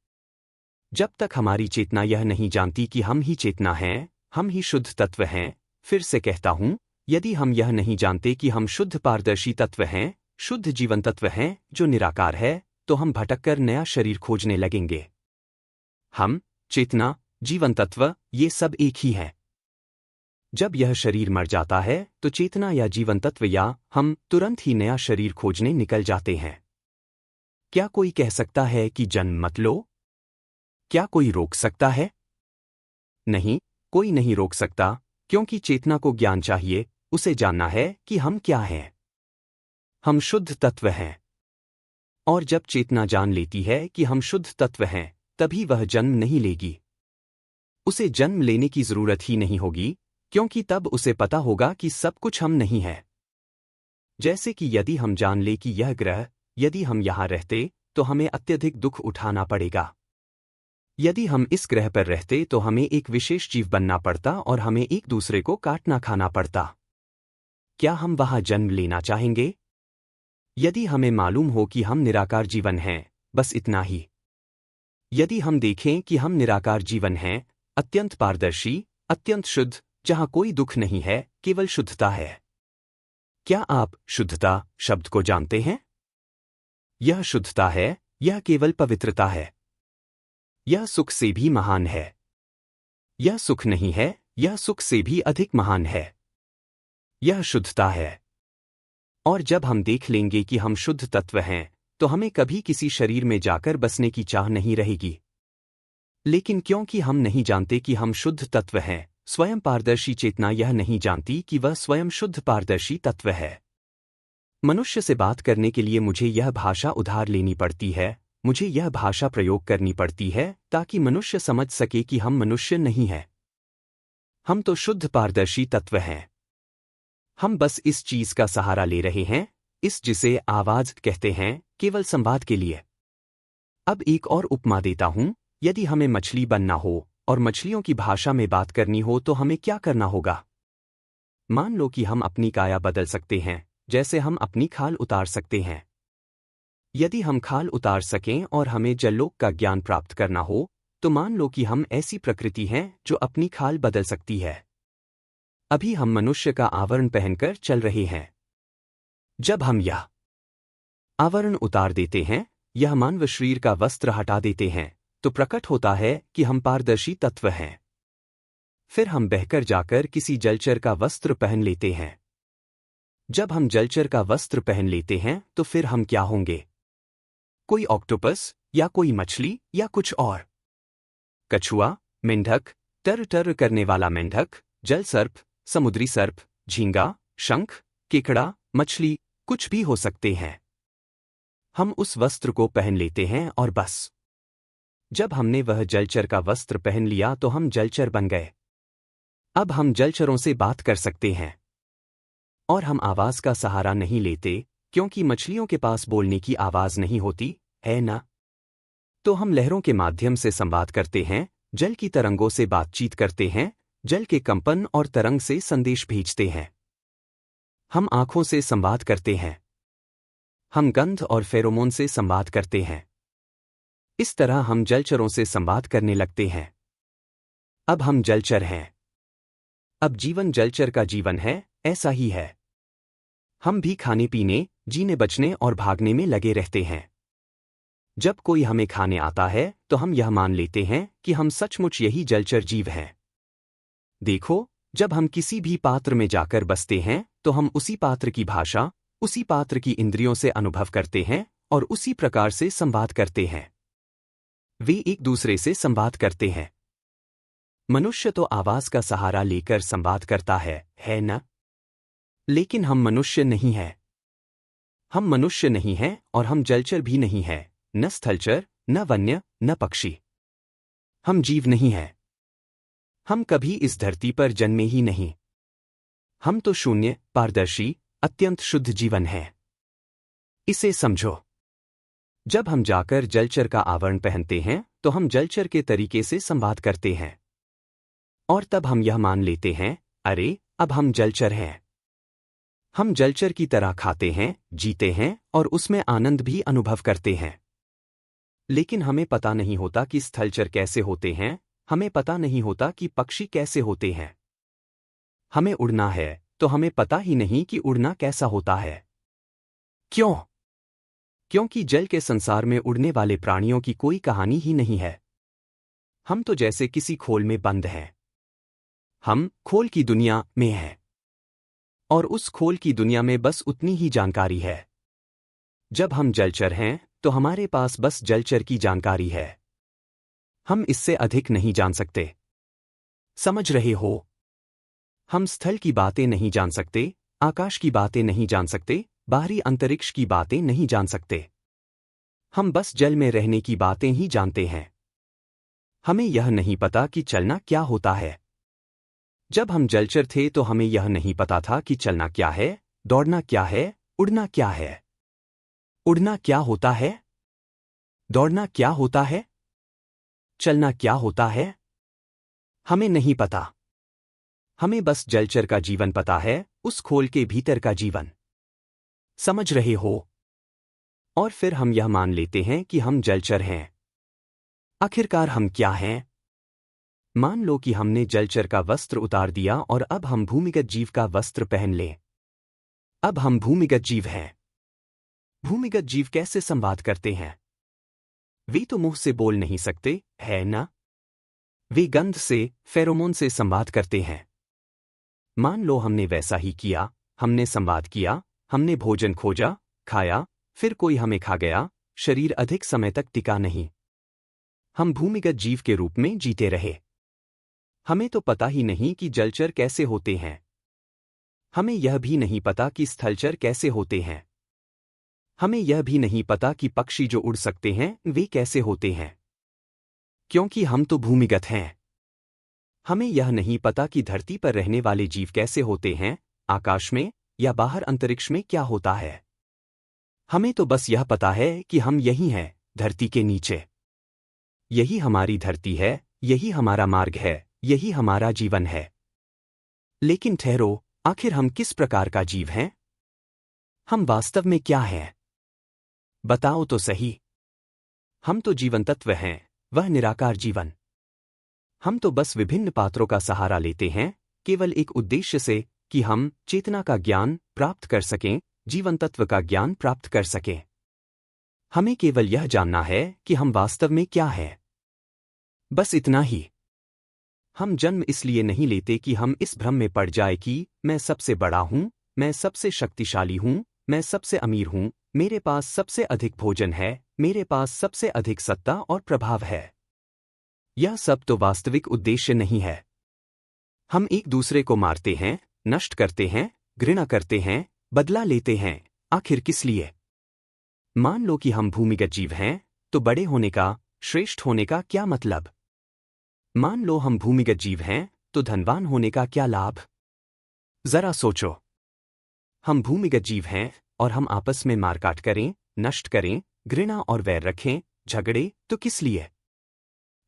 जब तक हमारी चेतना यह नहीं जानती कि हम ही चेतना हैं, हम ही शुद्ध तत्व हैं, फिर से कहता हूं, यदि हम यह नहीं जानते कि हम शुद्ध पारदर्शी तत्व हैं, शुद्ध जीवन तत्व हैं जो निराकार है, तो हम भटककर नया शरीर खोजने लगेंगे। हम, चेतना, जीवन तत्व, ये सब एक ही हैं। जब यह शरीर मर जाता है तो चेतना या जीवन तत्व या हम तुरंत ही नया शरीर खोजने निकल जाते हैं। क्या कोई कह सकता है कि जन्म मत लो? क्या कोई रोक सकता है? नहीं, कोई नहीं रोक सकता, क्योंकि चेतना को ज्ञान चाहिए, उसे जानना है कि हम क्या हैं। हम शुद्ध तत्व हैं। और जब चेतना जान लेती है कि हम शुद्ध तत्व हैं, तभी वह जन्म नहीं लेगी। उसे जन्म लेने की जरूरत ही नहीं होगी, क्योंकि तब उसे पता होगा कि सब कुछ हम नहीं है। जैसे कि यदि हम जान ले कि यह ग्रह, यदि हम यहां रहते तो हमें अत्यधिक दुख उठाना पड़ेगा। यदि हम इस ग्रह पर रहते तो हमें एक विशेष जीव बनना पड़ता और हमें एक दूसरे को काटना खाना पड़ता। क्या हम वहां जन्म लेना चाहेंगे? यदि हमें मालूम हो कि हम निराकार जीवन हैं, बस इतना ही। यदि हम देखें कि हम निराकार जीवन हैं, अत्यंत पारदर्शी, अत्यंत शुद्ध, जहां कोई दुख नहीं है, केवल शुद्धता है। क्या आप शुद्धता शब्द को जानते हैं? यह शुद्धता है, यह केवल पवित्रता है। यह सुख से भी महान है। यह सुख नहीं है, यह सुख से भी अधिक महान है। यह शुद्धता है। और जब हम देख लेंगे कि हम शुद्ध तत्व हैं, तो हमें कभी किसी शरीर में जाकर बसने की चाह नहीं रहेगी। लेकिन क्योंकि हम नहीं जानते कि हम शुद्ध तत्व हैं, स्वयं पारदर्शी चेतना यह नहीं जानती कि वह स्वयं शुद्ध पारदर्शी तत्व है। मनुष्य से बात करने के लिए मुझे यह भाषा उधार लेनी पड़ती है, मुझे यह भाषा प्रयोग करनी पड़ती है ताकि मनुष्य समझ सके कि हम मनुष्य नहीं हैं। हम तो शुद्ध पारदर्शी तत्व हैं। हम बस इस चीज का सहारा ले रहे हैं, इस जिसे आवाज कहते हैं, केवल संवाद के लिए। अब एक और उपमा देता हूं, यदि हमें मछली बनना हो और मछलियों की भाषा में बात करनी हो तो हमें क्या करना होगा? मान लो कि हम अपनी काया बदल सकते हैं, जैसे हम अपनी खाल उतार सकते हैं। यदि हम खाल उतार सकें और हमें जल्लोक का ज्ञान प्राप्त करना हो, तो मान लो कि हम ऐसी प्रकृति हैं जो अपनी खाल बदल सकती है। अभी हम मनुष्य का आवरण पहनकर चल रहे हैं। जब हम यह आवरण उतार देते हैं, यह मानव शरीर का वस्त्र हटा देते हैं, तो प्रकट होता है कि हम पारदर्शी तत्व हैं। फिर हम बहकर जाकर किसी जलचर का वस्त्र पहन लेते हैं। जब हम जलचर का वस्त्र पहन लेते हैं तो फिर हम क्या होंगे? कोई ऑक्टोपस या कोई मछली या कुछ और? कछुआ, मेंढक, टर टर करने वाला मेंढक, जल सर्प, समुद्री सर्प, झींगा, शंख, केकड़ा, मछली, कुछ भी हो सकते हैं। हम उस वस्त्र को पहन लेते हैं और बस। जब हमने वह जलचर का वस्त्र पहन लिया तो हम जलचर बन गए। अब हम जलचरों से बात कर सकते हैं। और हम आवाज का सहारा नहीं लेते, क्योंकि मछलियों के पास बोलने की आवाज नहीं होती, है ना? तो हम लहरों के माध्यम से संवाद करते हैं, जल की तरंगों से बातचीत करते हैं, जल के कंपन और तरंग से संदेश भेजते हैं। हम आंखों से संवाद करते हैं। हम गंध और फेरोमोन से संवाद करते हैं। इस तरह हम जलचरों से संवाद करने लगते हैं। अब हम जलचर हैं। अब जीवन जलचर का जीवन है, ऐसा ही है। हम भी खाने पीने, जीने बचने और भागने में लगे रहते हैं। जब कोई हमें खाने आता है तो हम यह मान लेते हैं कि हम सचमुच यही जलचर जीव हैं। देखो, जब हम किसी भी पात्र में जाकर बसते हैं तो हम उसी पात्र की भाषा, उसी पात्र की इंद्रियों से अनुभव करते हैं और उसी प्रकार से संवाद करते हैं। वे एक दूसरे से संवाद करते हैं। मनुष्य तो आवाज का सहारा लेकर संवाद करता है ना? लेकिन हम मनुष्य नहीं हैं। हम मनुष्य नहीं हैं और हम जलचर भी नहीं हैं, न स्थलचर, न वन्य, न पक्षी। हम जीव नहीं हैं। हम कभी इस धरती पर जन्मे ही नहीं। हम तो शून्य, पारदर्शी, अत्यंत शुद्ध जीवन है। इसे समझो। जब हम जाकर जलचर का आवरण पहनते हैं तो हम जलचर के तरीके से संवाद करते हैं। और तब हम यह मान लेते हैं, अरे, अब हम जलचर हैं। हम जलचर की तरह खाते हैं, जीते हैं और उसमें आनंद भी अनुभव करते हैं। लेकिन हमें पता नहीं होता कि स्थलचर कैसे होते हैं, हमें पता नहीं होता कि पक्षी कैसे होते हैं। हमें उड़ना है तो हमें पता ही नहीं कि उड़ना कैसा होता है। क्यों? क्योंकि जल के संसार में उड़ने वाले प्राणियों की कोई कहानी ही नहीं है। हम तो जैसे किसी खोल में बंद हैं। हम खोल की दुनिया में हैं। और उस खोल की दुनिया में बस उतनी ही जानकारी है। जब हम जलचर हैं तो हमारे पास बस जलचर की जानकारी है। हम इससे अधिक नहीं जान सकते। समझ रहे हो? हम स्थल की बातें नहीं जान सकते, आकाश की बातें नहीं जान सकते, बाहरी अंतरिक्ष की बातें नहीं जान सकते। हम बस जल में रहने की बातें ही जानते हैं। हमें यह नहीं पता कि चलना क्या होता है। जब हम जलचर थे तो हमें यह नहीं पता था कि चलना क्या है, दौड़ना क्या है, उड़ना क्या है। उड़ना क्या होता है? दौड़ना क्या होता है? चलना क्या होता है? हमें नहीं पता। हमें बस जलचर का जीवन पता है, उस खोल के भीतर का जीवन। समझ रहे हो? और फिर हम यह मान लेते हैं कि हम जलचर हैं। आखिरकार हम क्या हैं? मान लो कि हमने जलचर का वस्त्र उतार दिया और अब हम भूमिगत जीव का वस्त्र पहन लें। अब हम भूमिगत जीव हैं। भूमिगत जीव कैसे संवाद करते हैं? वे तो मुंह से बोल नहीं सकते, है ना? वे गंध से, फेरोमोन से संवाद करते हैं। मान लो हमने वैसा ही किया, हमने संवाद किया, हमने भोजन खोजा, खाया, फिर कोई हमें खा गया, शरीर अधिक समय तक टिका नहीं। हम भूमिगत जीव के रूप में जीते रहे। हमें तो पता ही नहीं कि जलचर कैसे होते हैं। हमें यह भी नहीं पता कि स्थलचर कैसे होते हैं। हमें यह भी नहीं पता कि पक्षी जो उड़ सकते हैं वे कैसे होते हैं। क्योंकि हम तो भूमिगत हैं। हमें यह नहीं पता कि धरती पर रहने वाले जीव कैसे होते हैं, आकाश में या बाहर अंतरिक्ष में क्या होता है। हमें तो बस यह पता है कि हम यही हैं, धरती के नीचे। यही हमारी धरती है, यही हमारा मार्ग है, यही हमारा जीवन है। लेकिन ठहरो, आखिर हम किस प्रकार का जीव हैं? हम वास्तव में क्या हैं? बताओ तो सही। हम तो जीवन तत्व हैं, वह निराकार जीवन। हम तो बस विभिन्न पात्रों का सहारा लेते हैं, केवल एक उद्देश्य से कि हम चेतना का ज्ञान प्राप्त कर सकें, जीवन तत्व का ज्ञान प्राप्त कर सकें। हमें केवल यह जानना है कि हम वास्तव में क्या हैं। बस इतना ही। हम जन्म इसलिए नहीं लेते कि हम इस भ्रम में पड़ जाए कि मैं सबसे बड़ा हूँ, मैं सबसे शक्तिशाली हूँ, मैं सबसे अमीर हूँ, मेरे पास सबसे अधिक भोजन है, मेरे पास सबसे अधिक सत्ता और प्रभाव है। यह सब तो वास्तविक उद्देश्य नहीं है। हम एक दूसरे को मारते हैं, नष्ट करते हैं, घृणा करते हैं, बदला लेते हैं, आखिर किस लिए? मान लो कि हम भूमिगत जीव हैं, तो बड़े होने का, श्रेष्ठ होने का क्या मतलब? मान लो हम भूमिगत जीव हैं, तो धनवान होने का क्या लाभ? जरा सोचो। हम भूमिगत जीव हैं और हम आपस में मारकाट करें, नष्ट करें, घृणा और वैर रखें, झगड़े, तो किस लिए?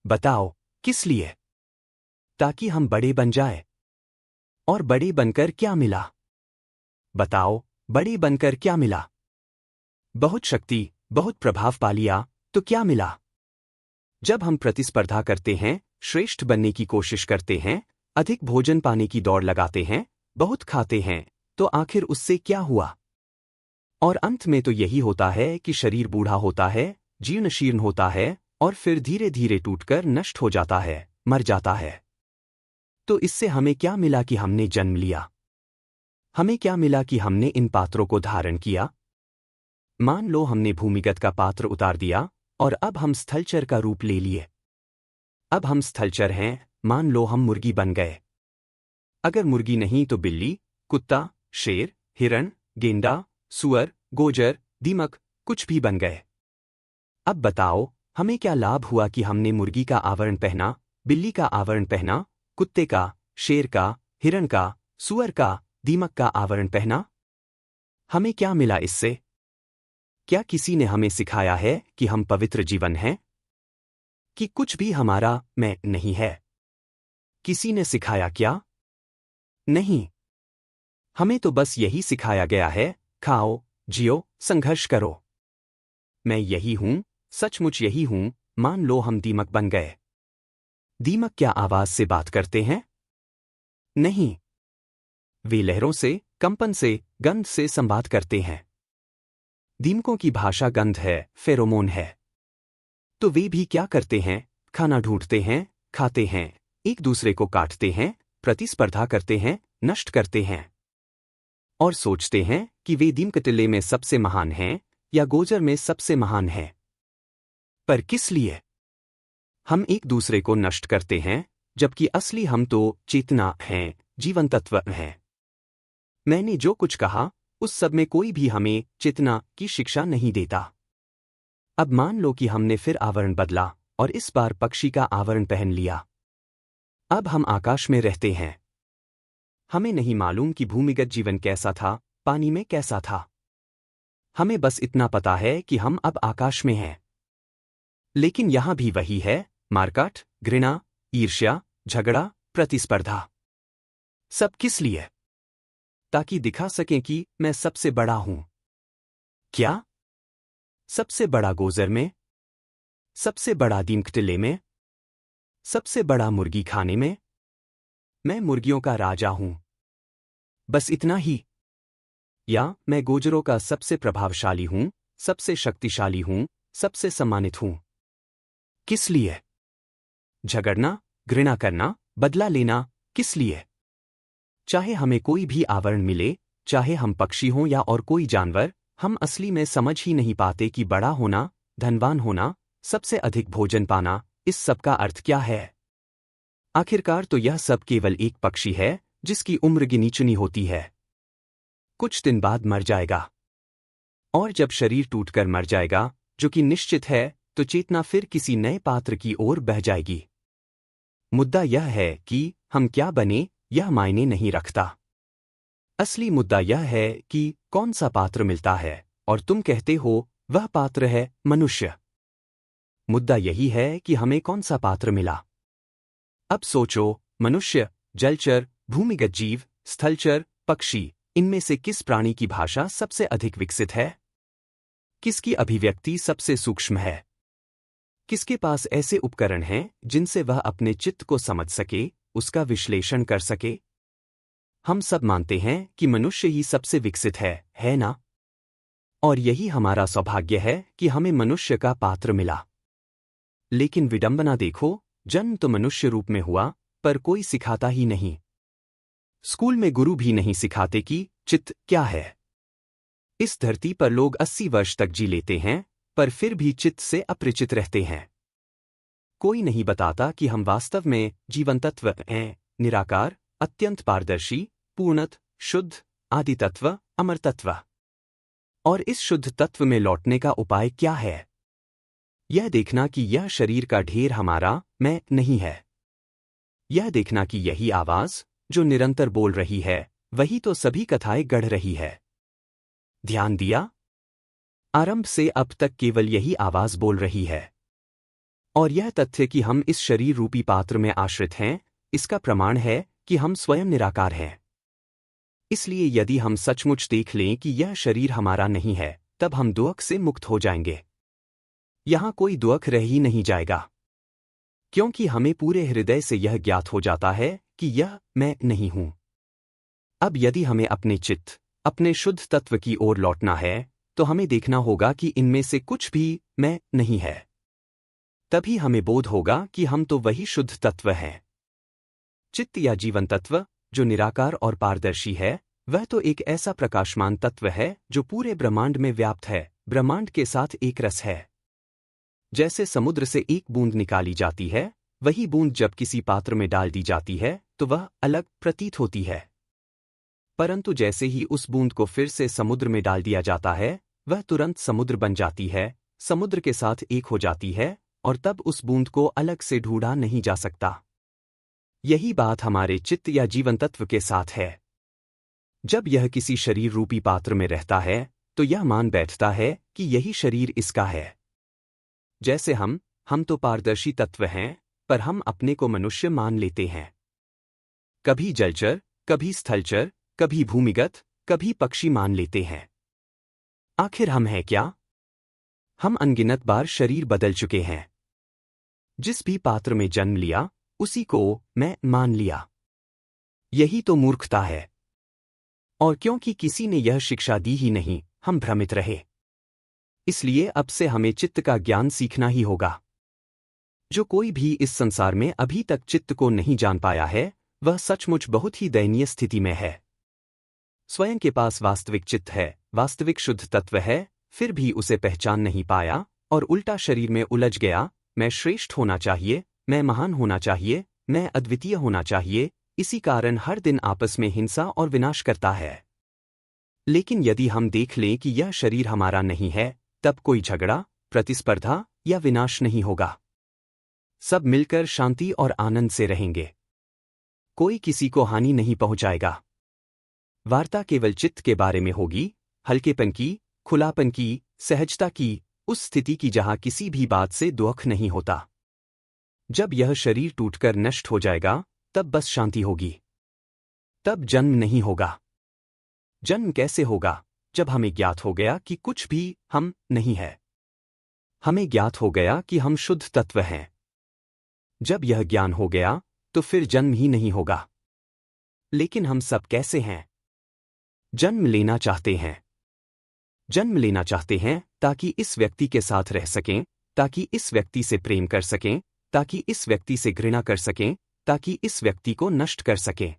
बताओ, किस लिए? ताकि हम बड़े बन जाए। और बड़े बनकर क्या मिला? बताओ, बड़े बनकर क्या मिला? बहुत शक्ति, बहुत प्रभाव पा लिया, तो क्या मिला? जब हम प्रतिस्पर्धा करते हैं, श्रेष्ठ बनने की कोशिश करते हैं, अधिक भोजन पाने की दौड़ लगाते हैं, बहुत खाते हैं, तो आखिर उससे क्या हुआ? और अंत में तो यही होता है कि शरीर बूढ़ा होता है, जीर्ण शीर्ण होता है और फिर धीरे धीरे टूटकर नष्ट हो जाता है, मर जाता है। तो इससे हमें क्या मिला कि हमने जन्म लिया? हमें क्या मिला कि हमने इन पात्रों को धारण किया? मान लो हमने भूमिगत का पात्र उतार दिया और अब हम स्थलचर का रूप ले लिए। अब हम स्थलचर हैं, मान लो हम मुर्गी बन गए। अगर मुर्गी नहीं तो बिल्ली, कुत्ता, शेर, हिरण, गेंडा, सुअर, गोजर, दीमक, कुछ भी बन गए। अब बताओ, हमें क्या लाभ हुआ कि हमने मुर्गी का आवरण पहना, बिल्ली का आवरण पहना, कुत्ते का, शेर का, हिरण का, सुअर का, दीमक का आवरण पहना? हमें क्या मिला इससे? क्या किसी ने हमें सिखाया है कि हम पवित्र जीवन हैं? कि कुछ भी हमारा मैं नहीं है? किसी ने सिखाया क्या? नहीं। हमें तो बस यही सिखाया गया है, खाओ, जियो, संघर्ष करो। मैं यही हूं, सचमुच यही हूं। मान लो हम दीमक बन गए। दीमक क्या आवाज से बात करते हैं? नहीं। वे लहरों से, कंपन से, गंध से संवाद करते हैं। दीमकों की भाषा गंध है, फेरोमोन है। तो वे भी क्या करते हैं? खाना ढूंढते हैं, खाते हैं, एक दूसरे को काटते हैं, प्रतिस्पर्धा करते हैं, नष्ट करते हैं। और सोचते हैं कि वे दीमकटिल्ले में सबसे महान हैं या गोजर में सबसे महान हैं। पर किस लिए? हम एक दूसरे को नष्ट करते हैं, जबकि असली हम तो चेतना हैं, जीवन तत्व हैं। मैंने जो कुछ कहा, उस सब में कोई भी हमें चेतना की शिक्षा नहीं देता। अब मान लो कि हमने फिर आवरण बदला और इस बार पक्षी का आवरण पहन लिया। अब हम आकाश में रहते हैं। हमें नहीं मालूम कि भूमिगत जीवन कैसा था, पानी में कैसा था। हमें बस इतना पता है कि हम अब आकाश में हैं। लेकिन यहां भी वही है, मारकाट, घृणा, ईर्ष्या, झगड़ा, प्रतिस्पर्धा। सब किस लिए? ताकि दिखा सकें कि मैं सबसे बड़ा हूं। क्या? सबसे बड़ा गोजर में? सबसे बड़ा दीमकटिल्ले में? सबसे बड़ा मुर्गी खाने में? मैं मुर्गियों का राजा हूं। बस इतना ही? या मैं गोजरों का सबसे प्रभावशाली हूं, सबसे शक्तिशाली हूं, सबसे सम्मानित हूं? किस लिए? झगड़ना, घृणा करना, बदला लेना, किस लिए? चाहे हमें कोई भी आवरण मिले, चाहे हम पक्षी हों या और कोई जानवर, हम असली में समझ ही नहीं पाते कि बड़ा होना, धनवान होना, सबसे अधिक भोजन पाना, इस सब का अर्थ क्या है। आखिरकार तो यह सब केवल एक पक्षी है जिसकी उम्र गिनी चुनी होती है। कुछ दिन बाद मर जाएगा। और जब शरीर टूटकर मर जाएगा, जो कि निश्चित है, तो चेतना फिर किसी नए पात्र की ओर बह जाएगी। मुद्दा यह है कि हम क्या बने, यह मायने नहीं रखता। असली मुद्दा यह है कि कौन सा पात्र मिलता है और तुम कहते हो वह पात्र है मनुष्य। मुद्दा यही है कि हमें कौन सा पात्र मिला। अब सोचो, मनुष्य, जलचर, भूमिगत जीव, स्थलचर, पक्षी, इनमें से किस प्राणी की भाषा सबसे अधिक विकसित है? किसकी अभिव्यक्ति सबसे सूक्ष्म है? किसके पास ऐसे उपकरण हैं जिनसे वह अपने चित्त को समझ सके, उसका विश्लेषण कर सके? हम सब मानते हैं कि मनुष्य ही सबसे विकसित है ना? और यही हमारा सौभाग्य है कि हमें मनुष्य का पात्र मिला। लेकिन विडंबना देखो, जन्म तो मनुष्य रूप में हुआ, पर कोई सिखाता ही नहीं। स्कूल में गुरु भी नहीं सिखाते कि चित्त क्या है। इस धरती पर लोग 80 वर्ष तक जी लेते हैं, पर फिर भी चित्त से अपरिचित रहते हैं। कोई नहीं बताता कि हम वास्तव में जीवन तत्व हैं, निराकार, अत्यंत पारदर्शी, पूर्णत, शुद्ध, आदि तत्व, अमर तत्व। और इस शुद्ध तत्व में लौटने का उपाय क्या है? यह देखना कि यह शरीर का ढेर हमारा मैं नहीं है। यह देखना कि यही आवाज जो निरंतर बोल रही है, वही तो सभी कथाएं गढ़ रही है। ध्यान दिया? आरंभ से अब तक केवल यही आवाज बोल रही है। और यह तथ्य कि हम इस शरीर रूपी पात्र में आश्रित हैं, इसका प्रमाण है कि हम स्वयं निराकार हैं। इसलिए यदि हम सचमुच देख लें कि यह शरीर हमारा नहीं है, तब हम दुख से मुक्त हो जाएंगे। यहां कोई दुख रह ही नहीं जाएगा, क्योंकि हमें पूरे हृदय से यह ज्ञात हो जाता है कि यह मैं नहीं हूं। अब यदि हमें अपने चित्त, अपने शुद्ध तत्व की ओर लौटना है, तो हमें देखना होगा कि इनमें से कुछ भी मैं नहीं है। तभी हमें बोध होगा कि हम तो वही शुद्ध तत्व हैं। चित्त या जीवन तत्व, जो निराकार और पारदर्शी है, वह तो एक ऐसा प्रकाशमान तत्व है जो पूरे ब्रह्मांड में व्याप्त है, ब्रह्मांड के साथ एक रस है। जैसे समुद्र से एक बूंद निकाली जाती है, वही बूंद जब किसी पात्र में डाल दी जाती है तो वह अलग प्रतीत होती है। परंतु जैसे ही उस बूंद को फिर से समुद्र में डाल दिया जाता है, वह तुरंत समुद्र बन जाती है, समुद्र के साथ एक हो जाती है, और तब उस बूंद को अलग से ढूंढा नहीं जा सकता। यही बात हमारे चित्त या जीवन तत्व के साथ है। जब यह किसी शरीर रूपी पात्र में रहता है, तो यह मान बैठता है कि यही शरीर इसका है। जैसे हम तो पारदर्शी तत्व हैं, पर हम अपने को मनुष्य मान लेते हैं। कभी जलचर, कभी स्थलचर, कभी भूमिगत, कभी पक्षी मान लेते हैं। आखिर हम हैं क्या? हम अनगिनत बार शरीर बदल चुके हैं। जिस भी पात्र में जन्म लिया, उसी को मैं मान लिया। यही तो मूर्खता है। और क्योंकि किसी ने यह शिक्षा दी ही नहीं, हम भ्रमित रहे। इसलिए अब से हमें चित्त का ज्ञान सीखना ही होगा। जो कोई भी इस संसार में अभी तक चित्त को नहीं जान पाया है, वह सचमुच बहुत ही दयनीय स्थिति में है। स्वयं के पास वास्तविक चित्त है, वास्तविक शुद्ध तत्व है, फिर भी उसे पहचान नहीं पाया और उल्टा शरीर में उलझ गया। मैं श्रेष्ठ होना चाहिए, मैं महान होना चाहिए, मैं अद्वितीय होना चाहिए। इसी कारण हर दिन आपस में हिंसा और विनाश करता है। लेकिन यदि हम देख लें कि यह शरीर हमारा नहीं है, तब कोई झगड़ा, प्रतिस्पर्धा या विनाश नहीं होगा। सब मिलकर शांति और आनंद से रहेंगे। कोई किसी को हानि नहीं पहुंचाएगा। वार्ता केवल चित्त के बारे में होगी, हल्केपन की, खुलापन की, सहजता की, उस स्थिति की जहां किसी भी बात से दुख नहीं होता। जब यह शरीर टूटकर नष्ट हो जाएगा, तब बस शांति होगी। तब जन्म नहीं होगा। जन्म कैसे होगा? जब हमें ज्ञात हो गया कि कुछ भी हम नहीं है। हमें ज्ञात हो गया कि हम शुद्ध तत्व हैं। जब यह ज्ञान हो गया, तो फिर जन्म ही नहीं होगा। लेकिन हम सब कैसे हैं? जन्म लेना चाहते हैं। जन्म लेना चाहते हैं ताकि इस व्यक्ति के साथ रह सकें, ताकि इस व्यक्ति से प्रेम कर सकें, ताकि इस व्यक्ति से घृणा कर सकें, ताकि इस व्यक्ति को नष्ट कर सकें।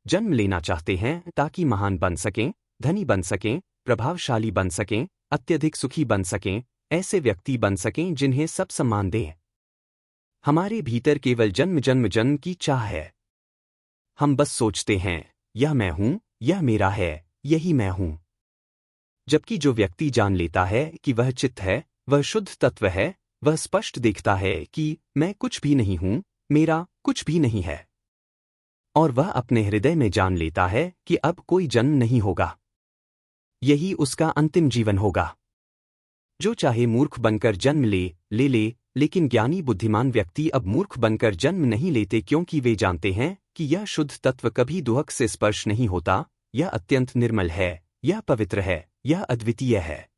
जन्म लेना चाहते हैं ताकि महान बन सकें, धनी बन सकें, प्रभावशाली बन सकें, अत्यधिक सुखी बन सकें, ऐसे व्यक्ति बन सकें जिन्हें सब सम्मान दें। हमारे भीतर केवल जन्म जन्म जन्म की चाह है। हम बस सोचते हैं, यह मैं हूं, यह मेरा है, यही मैं हूं। जबकि जो व्यक्ति जान लेता है कि वह चित्त है, वह शुद्ध तत्व है, वह स्पष्ट देखता है कि मैं कुछ भी नहीं हूं, मेरा कुछ भी नहीं है। और वह अपने हृदय में जान लेता है कि अब कोई जन्म नहीं होगा। यही उसका अंतिम जीवन होगा। जो चाहे मूर्ख बनकर जन्म ले, लेकिन ज्ञानी बुद्धिमान व्यक्ति अब मूर्ख बनकर जन्म नहीं लेते, क्योंकि वे जानते हैं कि यह शुद्ध तत्व कभी दुख से स्पर्श नहीं होता, यह अत्यंत निर्मल है, यह पवित्र है, यह अद्वितीय है।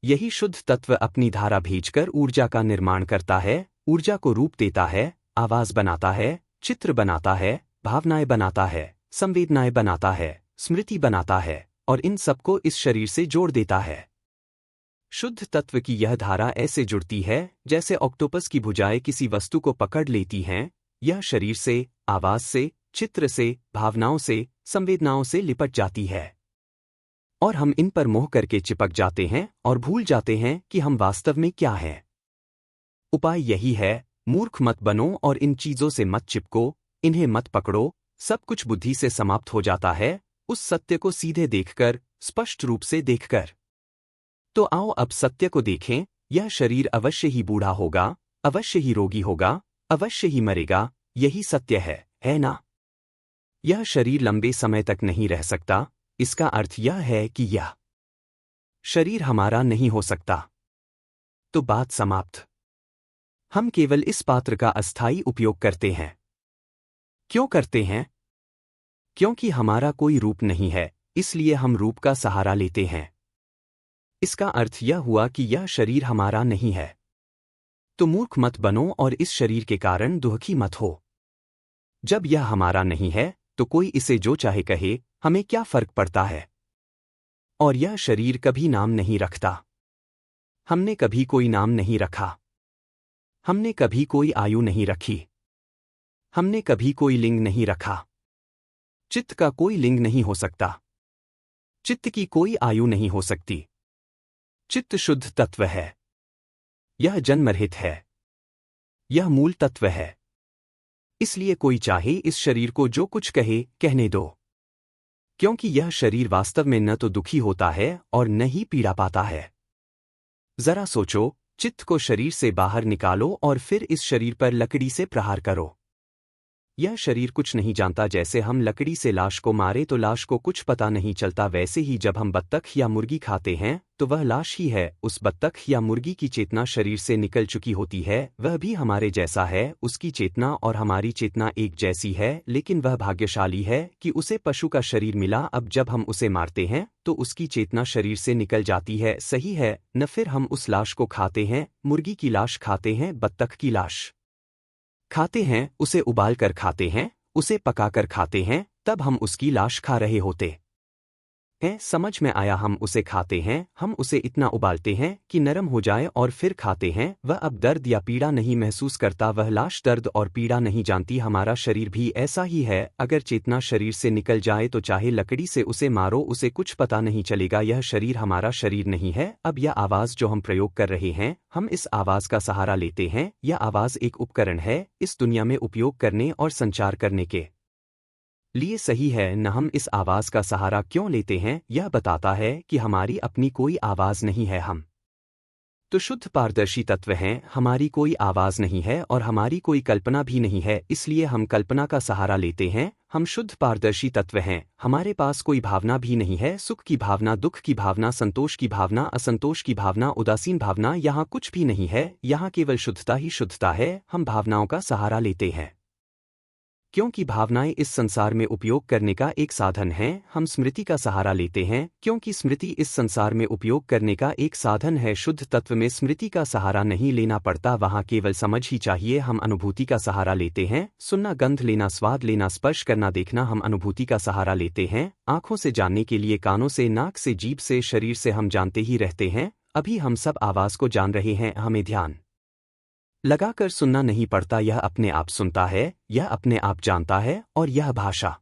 यही शुद्ध तत्व अपनी धारा भेजकर ऊर्जा का निर्माण करता है, ऊर्जा को रूप देता है, आवाज बनाता है, चित्र बनाता है, भावनाएं बनाता है, संवेदनाएं बनाता है, स्मृति बनाता है, और इन सबको इस शरीर से जोड़ देता है। शुद्ध तत्व की यह धारा ऐसे जुड़ती है जैसे ऑक्टोपस की भुजाएं किसी वस्तु को पकड़ लेती हैं, यह शरीर से, आवाज से, चित्र से, भावनाओं से, संवेदनाओं से लिपट जाती है और हम इन पर मोह करके चिपक जाते हैं और भूल जाते हैं कि हम वास्तव में क्या हैं। उपाय यही है, मूर्ख मत बनो और इन चीजों से मत चिपको, इन्हें मत पकड़ो। सब कुछ बुद्धि से समाप्त हो जाता है, उस सत्य को सीधे देखकर, स्पष्ट रूप से देखकर। तो आओ अब सत्य को देखें, यह शरीर अवश्य ही बूढ़ा होगा, अवश्य ही रोगी होगा, अवश्य ही मरेगा, यही सत्य है ना? यह शरीर लंबे समय तक नहीं रह सकता, इसका अर्थ यह है कि यह शरीर हमारा नहीं हो सकता। तो बात समाप्त। हम केवल इस पात्र का अस्थायी उपयोग करते हैं। क्यों करते हैं? क्योंकि हमारा कोई रूप नहीं है, इसलिए हम रूप का सहारा लेते हैं। इसका अर्थ यह हुआ कि यह शरीर हमारा नहीं है। तो मूर्ख मत बनो और इस शरीर के कारण दुखी मत हो। जब यह हमारा नहीं है, तो कोई इसे जो चाहे कहे, हमें क्या फर्क पड़ता है? और यह शरीर कभी नाम नहीं रखता। हमने कभी कोई नाम नहीं रखा। हमने कभी कोई आयु नहीं रखी। हमने कभी कोई लिंग नहीं रखा। चित्त का कोई लिंग नहीं हो सकता। चित्त की कोई आयु नहीं हो सकती। चित्त शुद्ध तत्व है। यह जन्मरहित है। यह मूल तत्व है। इसलिए कोई चाहे इस शरीर को जो कुछ कहे, कहने दो। क्योंकि यह शरीर वास्तव में न तो दुखी होता है और न ही पीड़ा पाता है। जरा सोचो, चित्त को शरीर से बाहर निकालो और फिर इस शरीर पर लकड़ी से प्रहार करो। यह शरीर कुछ नहीं जानता। जैसे हम लकड़ी से लाश को मारे तो लाश को कुछ पता नहीं चलता, वैसे ही जब हम बत्तख या मुर्गी खाते हैं तो वह लाश ही है। उस बत्तख या मुर्गी की चेतना शरीर से निकल चुकी होती है, वह भी हमारे जैसा है। उसकी चेतना और हमारी चेतना एक जैसी है, लेकिन वह भाग्यशाली है कि उसे पशु का शरीर मिला। अब जब हम उसे मारते हैं तो उसकी चेतना शरीर से निकल जाती है, सही है न? फिर हम उस लाश को खाते हैं, मुर्गी की लाश खाते हैं, बत्तख की लाश खाते हैं, उसे उबाल कर खाते हैं, उसे पकाकर खाते हैं, तब हम उसकी लाश खा रहे होते हैं। समझ में आया? हम उसे खाते हैं, हम उसे इतना उबालते हैं कि नरम हो जाए और फिर खाते हैं। वह अब दर्द या पीड़ा नहीं महसूस करता, वह लाश दर्द और पीड़ा नहीं जानती। हमारा शरीर भी ऐसा ही है। अगर चेतना शरीर से निकल जाए तो चाहे लकड़ी से उसे मारो, उसे कुछ पता नहीं चलेगा। यह शरीर हमारा शरीर नहीं है। अब यह आवाज़ जो हम प्रयोग कर रहे हैं, हम इस आवाज़ का सहारा लेते हैं। यह आवाज़ एक उपकरण है इस दुनिया में उपयोग करने और संचार करने के लिए, सही है न? हम इस आवाज़ का सहारा क्यों लेते हैं? यह बताता है कि हमारी अपनी कोई आवाज़ नहीं है। हम तो शुद्ध पारदर्शी तत्व हैं, हमारी कोई आवाज़ नहीं है और हमारी कोई कल्पना भी नहीं है, इसलिए हम कल्पना का सहारा लेते हैं। हम शुद्ध पारदर्शी तत्व हैं, हमारे पास कोई भावना भी नहीं है। सुख की भावना, दुख की भावना, संतोष की भावना, असंतोष की भावना, उदासीन भावना, यहाँ कुछ भी नहीं है। यहाँ केवल शुद्धता ही शुद्धता है। हम भावनाओं का सहारा लेते हैं क्योंकि भावनाएं इस संसार में उपयोग करने का एक साधन हैं। हम स्मृति का सहारा लेते हैं क्योंकि स्मृति इस संसार में उपयोग करने का एक साधन है। शुद्ध तत्व में स्मृति का सहारा नहीं लेना पड़ता, वहाँ केवल समझ ही चाहिए। हम अनुभूति का सहारा लेते हैं, सुनना, गंध लेना, स्वाद लेना, स्पर्श करना, देखना, हम अनुभूति का सहारा लेते हैं। आँखों से जानने के लिए, कानों से, नाक से, जीभ से, शरीर से हम जानते ही रहते हैं। अभी हम सब आवाज़ को जान रहे हैं, हमें ध्यान लगाकर सुनना नहीं पड़ता। यह अपने आप सुनता है, यह अपने आप जानता है और यह भाषा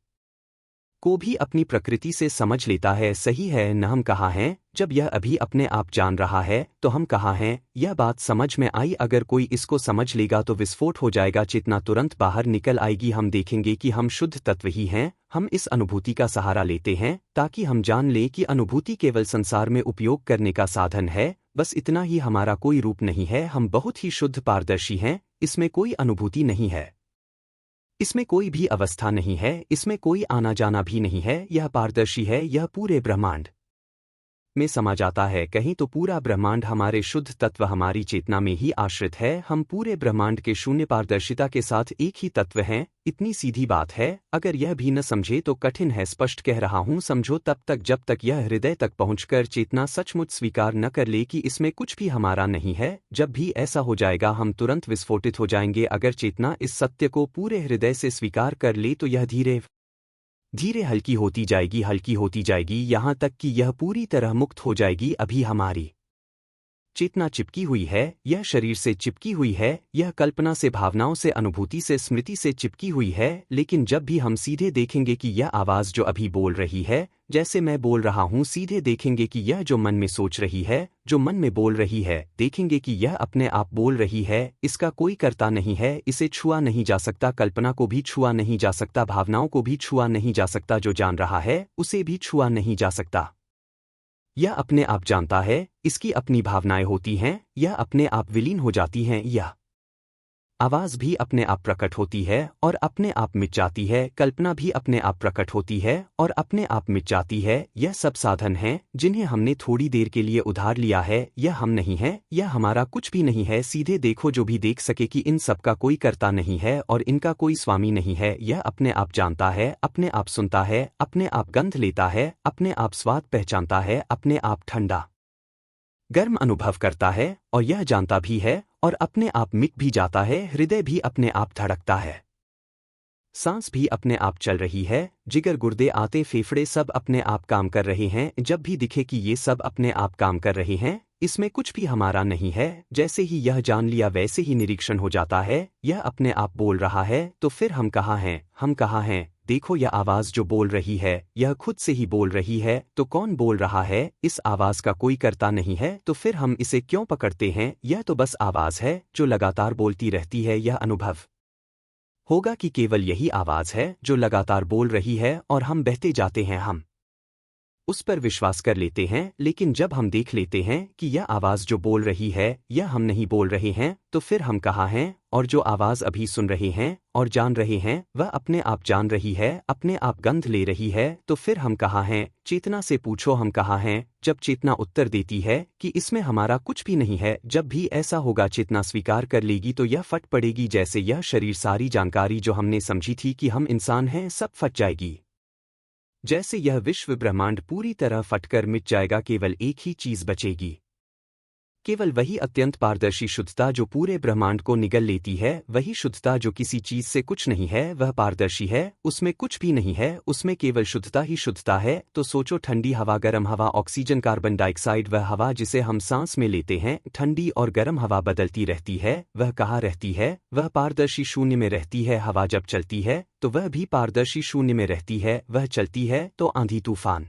को भी अपनी प्रकृति से समझ लेता है, सही है न? हम कहाँ हैं? जब यह अभी अपने आप जान रहा है तो हम कहाँ हैं? यह बात समझ में आई? अगर कोई इसको समझ लेगा तो विस्फोट हो जाएगा, चेतना तुरंत बाहर निकल आएगी। हम देखेंगे कि हम शुद्ध तत्व ही हैं। हम इस अनुभूति का सहारा लेते हैं ताकि हम जान लें कि अनुभूति केवल संसार में उपयोग करने का साधन है, बस इतना ही। हमारा कोई रूप नहीं है, हम बहुत ही शुद्ध पारदर्शी हैं। इसमें कोई अनुभूति नहीं है, इसमें कोई भी अवस्था नहीं है, इसमें कोई आना जाना भी नहीं है। यह पारदर्शी है, यह पूरे ब्रह्मांड में समा जाता है। कहीं तो पूरा ब्रह्मांड हमारे शुद्ध तत्व, हमारी चेतना में ही आश्रित है। हम पूरे ब्रह्मांड के शून्य पारदर्शिता के साथ एक ही तत्व हैं। इतनी सीधी बात है, अगर यह भी न समझे तो कठिन है। स्पष्ट कह रहा हूँ, समझो तब तक जब तक यह हृदय तक पहुँचकर चेतना सचमुच स्वीकार न कर ले कि इसमें कुछ भी हमारा नहीं है। जब भी ऐसा हो जाएगा हम तुरंत विस्फोटित हो जाएंगे। अगर चेतना इस सत्य को पूरे हृदय से स्वीकार कर ले तो यह धीरे धीरे हल्की होती जाएगी, हल्की होती जाएगी, यहाँ तक कि यह पूरी तरह मुक्त हो जाएगी। अभी हमारी चेतना चिपकी हुई है, यह शरीर से चिपकी हुई है, यह कल्पना से, भावनाओं से, अनुभूति से, स्मृति से चिपकी हुई है। लेकिन जब भी हम सीधे देखेंगे कि यह आवाज़ जो अभी बोल रही है, जैसे मैं बोल रहा हूँ, सीधे देखेंगे कि यह जो मन में सोच रही है, जो मन में बोल रही है, देखेंगे कि यह अपने आप बोल रही है, इसका कोई कर्ता नहीं है, इसे छुआ नहीं जा सकता, कल्पना को भी छुआ नहीं जा सकता, भावनाओं को भी छुआ नहीं जा सकता, जो जान रहा है उसे भी छुआ नहीं जा सकता। यह अपने आप जानता है, इसकी अपनी भावनाएं होती हैं, यह अपने आप विलीन हो जाती हैं, यह आवाज़ भी अपने आप प्रकट होती है और अपने आप मिट जाती है, कल्पना भी अपने आप प्रकट होती है और अपने आप मिट जाती है। यह सब साधन हैं जिन्हें हमने थोड़ी देर के लिए उधार लिया है, यह हम नहीं है, यह हमारा कुछ भी नहीं है। सीधे देखो, जो भी देख सके कि इन सब का कोई कर्ता नहीं है और इनका कोई स्वामी नहीं है। यह अपने आप जानता है, अपने आप सुनता है, अपने आप गंध लेता है, अपने आप स्वाद पहचानता है, अपने आप ठंडा गर्म अनुभव करता है और यह जानता भी है और अपने आप मिट भी जाता है। हृदय भी अपने आप धड़कता है, सांस भी अपने आप चल रही है, जिगर, गुर्दे, आते, फेफड़े सब अपने आप काम कर रहे हैं। जब भी दिखे कि ये सब अपने आप काम कर रहे हैं, इसमें कुछ भी हमारा नहीं है। जैसे ही यह जान लिया वैसे ही निरीक्षण हो जाता है, यह अपने आप बोल रहा है। तो फिर हम कहाँ हैं, हम कहाँ हैं? देखो, यह आवाज़ जो बोल रही है, यह खुद से ही बोल रही है। तो कौन बोल रहा है? इस आवाज़ का कोई कर्ता नहीं है। तो फिर हम इसे क्यों पकड़ते हैं? यह तो बस आवाज़ है जो लगातार बोलती रहती है। यह अनुभव होगा कि केवल यही आवाज़ है जो लगातार बोल रही है और हम बहते जाते हैं, हम उस पर विश्वास कर लेते हैं। लेकिन जब हम देख लेते हैं कि यह आवाज़ जो बोल रही है, यह हम नहीं बोल रहे हैं, तो फिर हम कहाँ हैं? और जो आवाज़ अभी सुन रहे हैं और जान रहे हैं, वह अपने आप जान रही है, अपने आप गंध ले रही है। तो फिर हम कहाँ हैं? चेतना से पूछो, हम कहाँ हैं? जब चेतना उत्तर देती है कि इसमें हमारा कुछ भी नहीं है, जब भी ऐसा होगा, चेतना स्वीकार कर लेगी, तो यह फट पड़ेगी। जैसे यह शरीर, सारी जानकारी जो हमने समझी थी कि हम इंसान हैं, सब फट जाएगी। जैसे यह विश्व ब्रह्मांड पूरी तरह फटकर मिट जाएगा, केवल एक ही चीज बचेगी, केवल वही अत्यंत पारदर्शी शुद्धता जो पूरे ब्रह्मांड को निगल लेती है, वही शुद्धता जो किसी चीज से कुछ नहीं है, वह पारदर्शी है, उसमें कुछ भी नहीं है, उसमें केवल शुद्धता ही शुद्धता है। तो सोचो, ठंडी हवा, गर्म हवा, ऑक्सीजन, कार्बन डाइऑक्साइड, वह हवा जिसे हम सांस में लेते हैं, ठंडी और गर्म हवा बदलती रहती है, वह कहाँ रहती है? वह पारदर्शी शून्य में रहती है। हवा जब चलती है तो वह भी पारदर्शी शून्य में रहती है, वह चलती है तो आंधी, तूफान,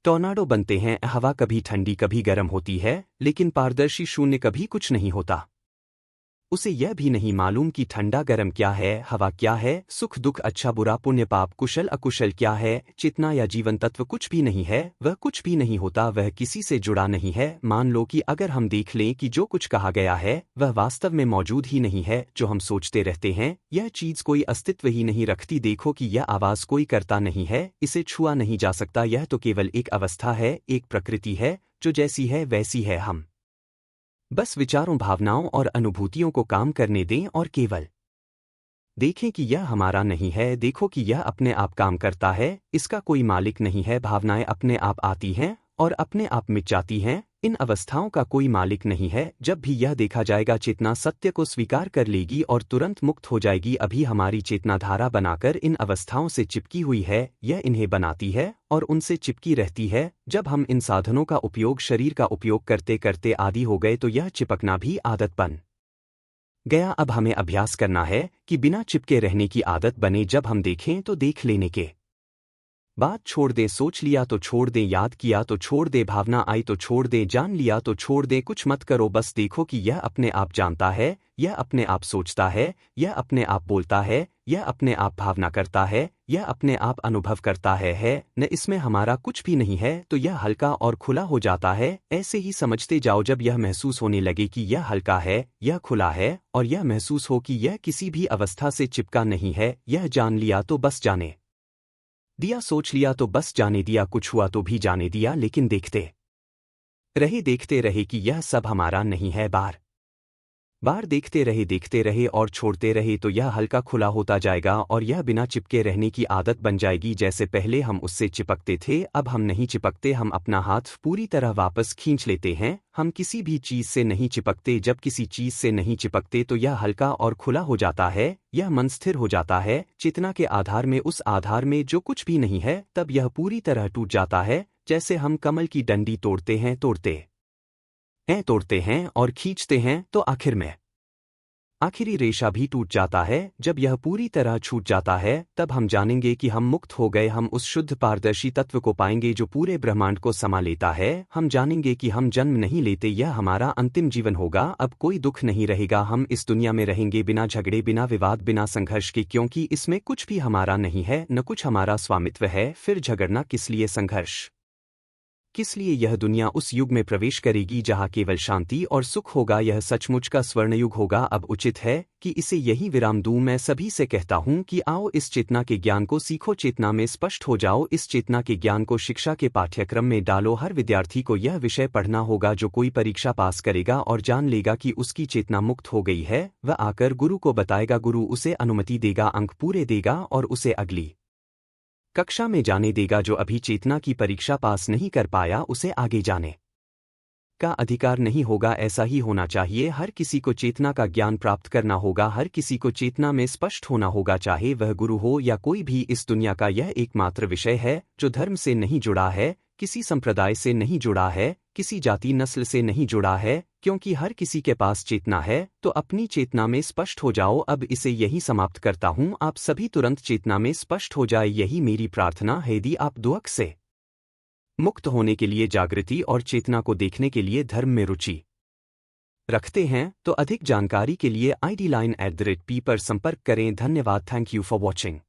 टॉर्नाडो बनते हैं। हवा कभी ठंडी कभी गर्म होती है, लेकिन पारदर्शी शून्य कभी कुछ नहीं होता। उसे यह भी नहीं मालूम कि ठंडा गर्म क्या है, हवा क्या है, सुख दुख, अच्छा बुरा, पुण्य पाप, कुशल अकुशल क्या है। चेतना या जीवन तत्व कुछ भी नहीं है, वह कुछ भी नहीं होता, वह किसी से जुड़ा नहीं है। मान लो कि अगर हम देख लें कि जो कुछ कहा गया है वह वास्तव में मौजूद ही नहीं है, जो हम सोचते रहते हैं, यह चीज कोई अस्तित्व ही नहीं रखती। देखो कि यह आवाज़ कोई करता नहीं है, इसे छुआ नहीं जा सकता, यह तो केवल एक अवस्था है, एक प्रकृति है जो जैसी है वैसी है। हम बस विचारों, भावनाओं और अनुभूतियों को काम करने दें और केवल देखें कि यह हमारा नहीं है। देखो कि यह अपने आप काम करता है, इसका कोई मालिक नहीं है। भावनाएं अपने आप आती हैं और अपने आप मिट जाती हैं, इन अवस्थाओं का कोई मालिक नहीं है। जब भी यह देखा जाएगा, चेतना सत्य को स्वीकार कर लेगी और तुरंत मुक्त हो जाएगी। अभी हमारी चेतना धारा बनाकर इन अवस्थाओं से चिपकी हुई है, यह इन्हें बनाती है और उनसे चिपकी रहती है। जब हम इन साधनों का उपयोग, शरीर का उपयोग करते करते आदी हो गए, तो यह चिपकना भी आदत बन गया। अब हमें अभ्यास करना है कि बिना चिपके रहने की आदत बने। जब हम देखें तो देख लेने के बात छोड़ दें, सोच लिया तो छोड़ दें, याद किया तो छोड़ दें, भावना आई तो छोड़ दें, जान लिया तो छोड़ दें, कुछ मत करो, बस देखो कि यह अपने आप जानता है, यह अपने आप सोचता है, यह अपने आप बोलता है, यह अपने आप भावना करता है, यह अपने आप अनुभव करता है न इसमें हमारा कुछ भी नहीं है। तो यह हल्का और खुला हो जाता है। ऐसे ही समझते जाओ, जब यह महसूस होने लगे कि यह हल्का है, यह खुला है, और यह महसूस हो कि यह किसी भी अवस्था से चिपका नहीं है, यह जान लिया तो बस जाने दिया, सोच लिया तो बस जाने दिया, कुछ हुआ तो भी जाने दिया। लेकिन देखते देखते रहे कि यह सब हमारा नहीं है, बार बार देखते रहे और छोड़ते रहे, तो यह हल्का खुला होता जाएगा और यह बिना चिपके रहने की आदत बन जाएगी। जैसे पहले हम उससे चिपकते थे, अब हम नहीं चिपकते, हम अपना हाथ पूरी तरह वापस खींच लेते हैं, हम किसी भी चीज से नहीं चिपकते। जब किसी चीज से नहीं चिपकते तो यह हल्का और खुला हो जाता है, यह मन स्थिर हो जाता है चेतना के आधार में, उस आधार में जो कुछ भी नहीं है। तब यह पूरी तरह टूट जाता है, जैसे हम कमल की डंडी तोड़ते हैं, तोड़ते तोड़ते हैं और खींचते हैं तो आखिर में आखिरी रेशा भी टूट जाता है। जब यह पूरी तरह छूट जाता है तब हम जानेंगे कि हम मुक्त हो गए। हम उस शुद्ध पारदर्शी तत्व को पाएंगे जो पूरे ब्रह्मांड को समा लेता है। हम जानेंगे कि हम जन्म नहीं लेते, यह हमारा अंतिम जीवन होगा। अब कोई दुख नहीं रहेगा। हम इस दुनिया में रहेंगे बिना झगड़े, बिना विवाद, बिना संघर्ष के, क्योंकि इसमें कुछ भी हमारा नहीं है, न कुछ हमारा स्वामित्व है। फिर झगड़ना किस लिए, संघर्ष किस लिए? यह दुनिया उस युग में प्रवेश करेगी जहाँ केवल शांति और सुख होगा। यह सचमुच का स्वर्णयुग होगा। अब उचित है कि इसे यही विराम दूं। मैं सभी से कहता हूँ कि आओ इस चेतना के ज्ञान को सीखो, चेतना में स्पष्ट हो जाओ। इस चेतना के ज्ञान को शिक्षा के पाठ्यक्रम में डालो। हर विद्यार्थी को यह विषय पढ़ना होगा। जो कोई परीक्षा पास करेगा और जान लेगा कि उसकी चेतना मुक्त हो गई है, वह आकर गुरु को बताएगा। गुरु उसे अनुमति देगा, अंक पूरे देगा और उसे अगली कक्षा में जाने देगा। जो अभी चेतना की परीक्षा पास नहीं कर पाया, उसे आगे जाने का अधिकार नहीं होगा। ऐसा ही होना चाहिए। हर किसी को चेतना का ज्ञान प्राप्त करना होगा। हर किसी को चेतना में स्पष्ट होना होगा, चाहे वह गुरु हो या कोई भी। इस दुनिया का यह एकमात्र विषय है जो धर्म से नहीं जुड़ा है, किसी संप्रदाय से नहीं जुड़ा है, किसी जाति नस्ल से नहीं जुड़ा है, क्योंकि हर किसी के पास चेतना है। तो अपनी चेतना में स्पष्ट हो जाओ। अब इसे यही समाप्त करता हूँ। आप सभी तुरंत चेतना में स्पष्ट हो जाए, यही मेरी प्रार्थना है। यदि आप दुख से मुक्त होने के लिए, जागृति और चेतना को देखने के लिए धर्म में रुचि रखते हैं तो अधिक जानकारी के लिए ID line @p पर संपर्क करें। धन्यवाद। Thank you for watching.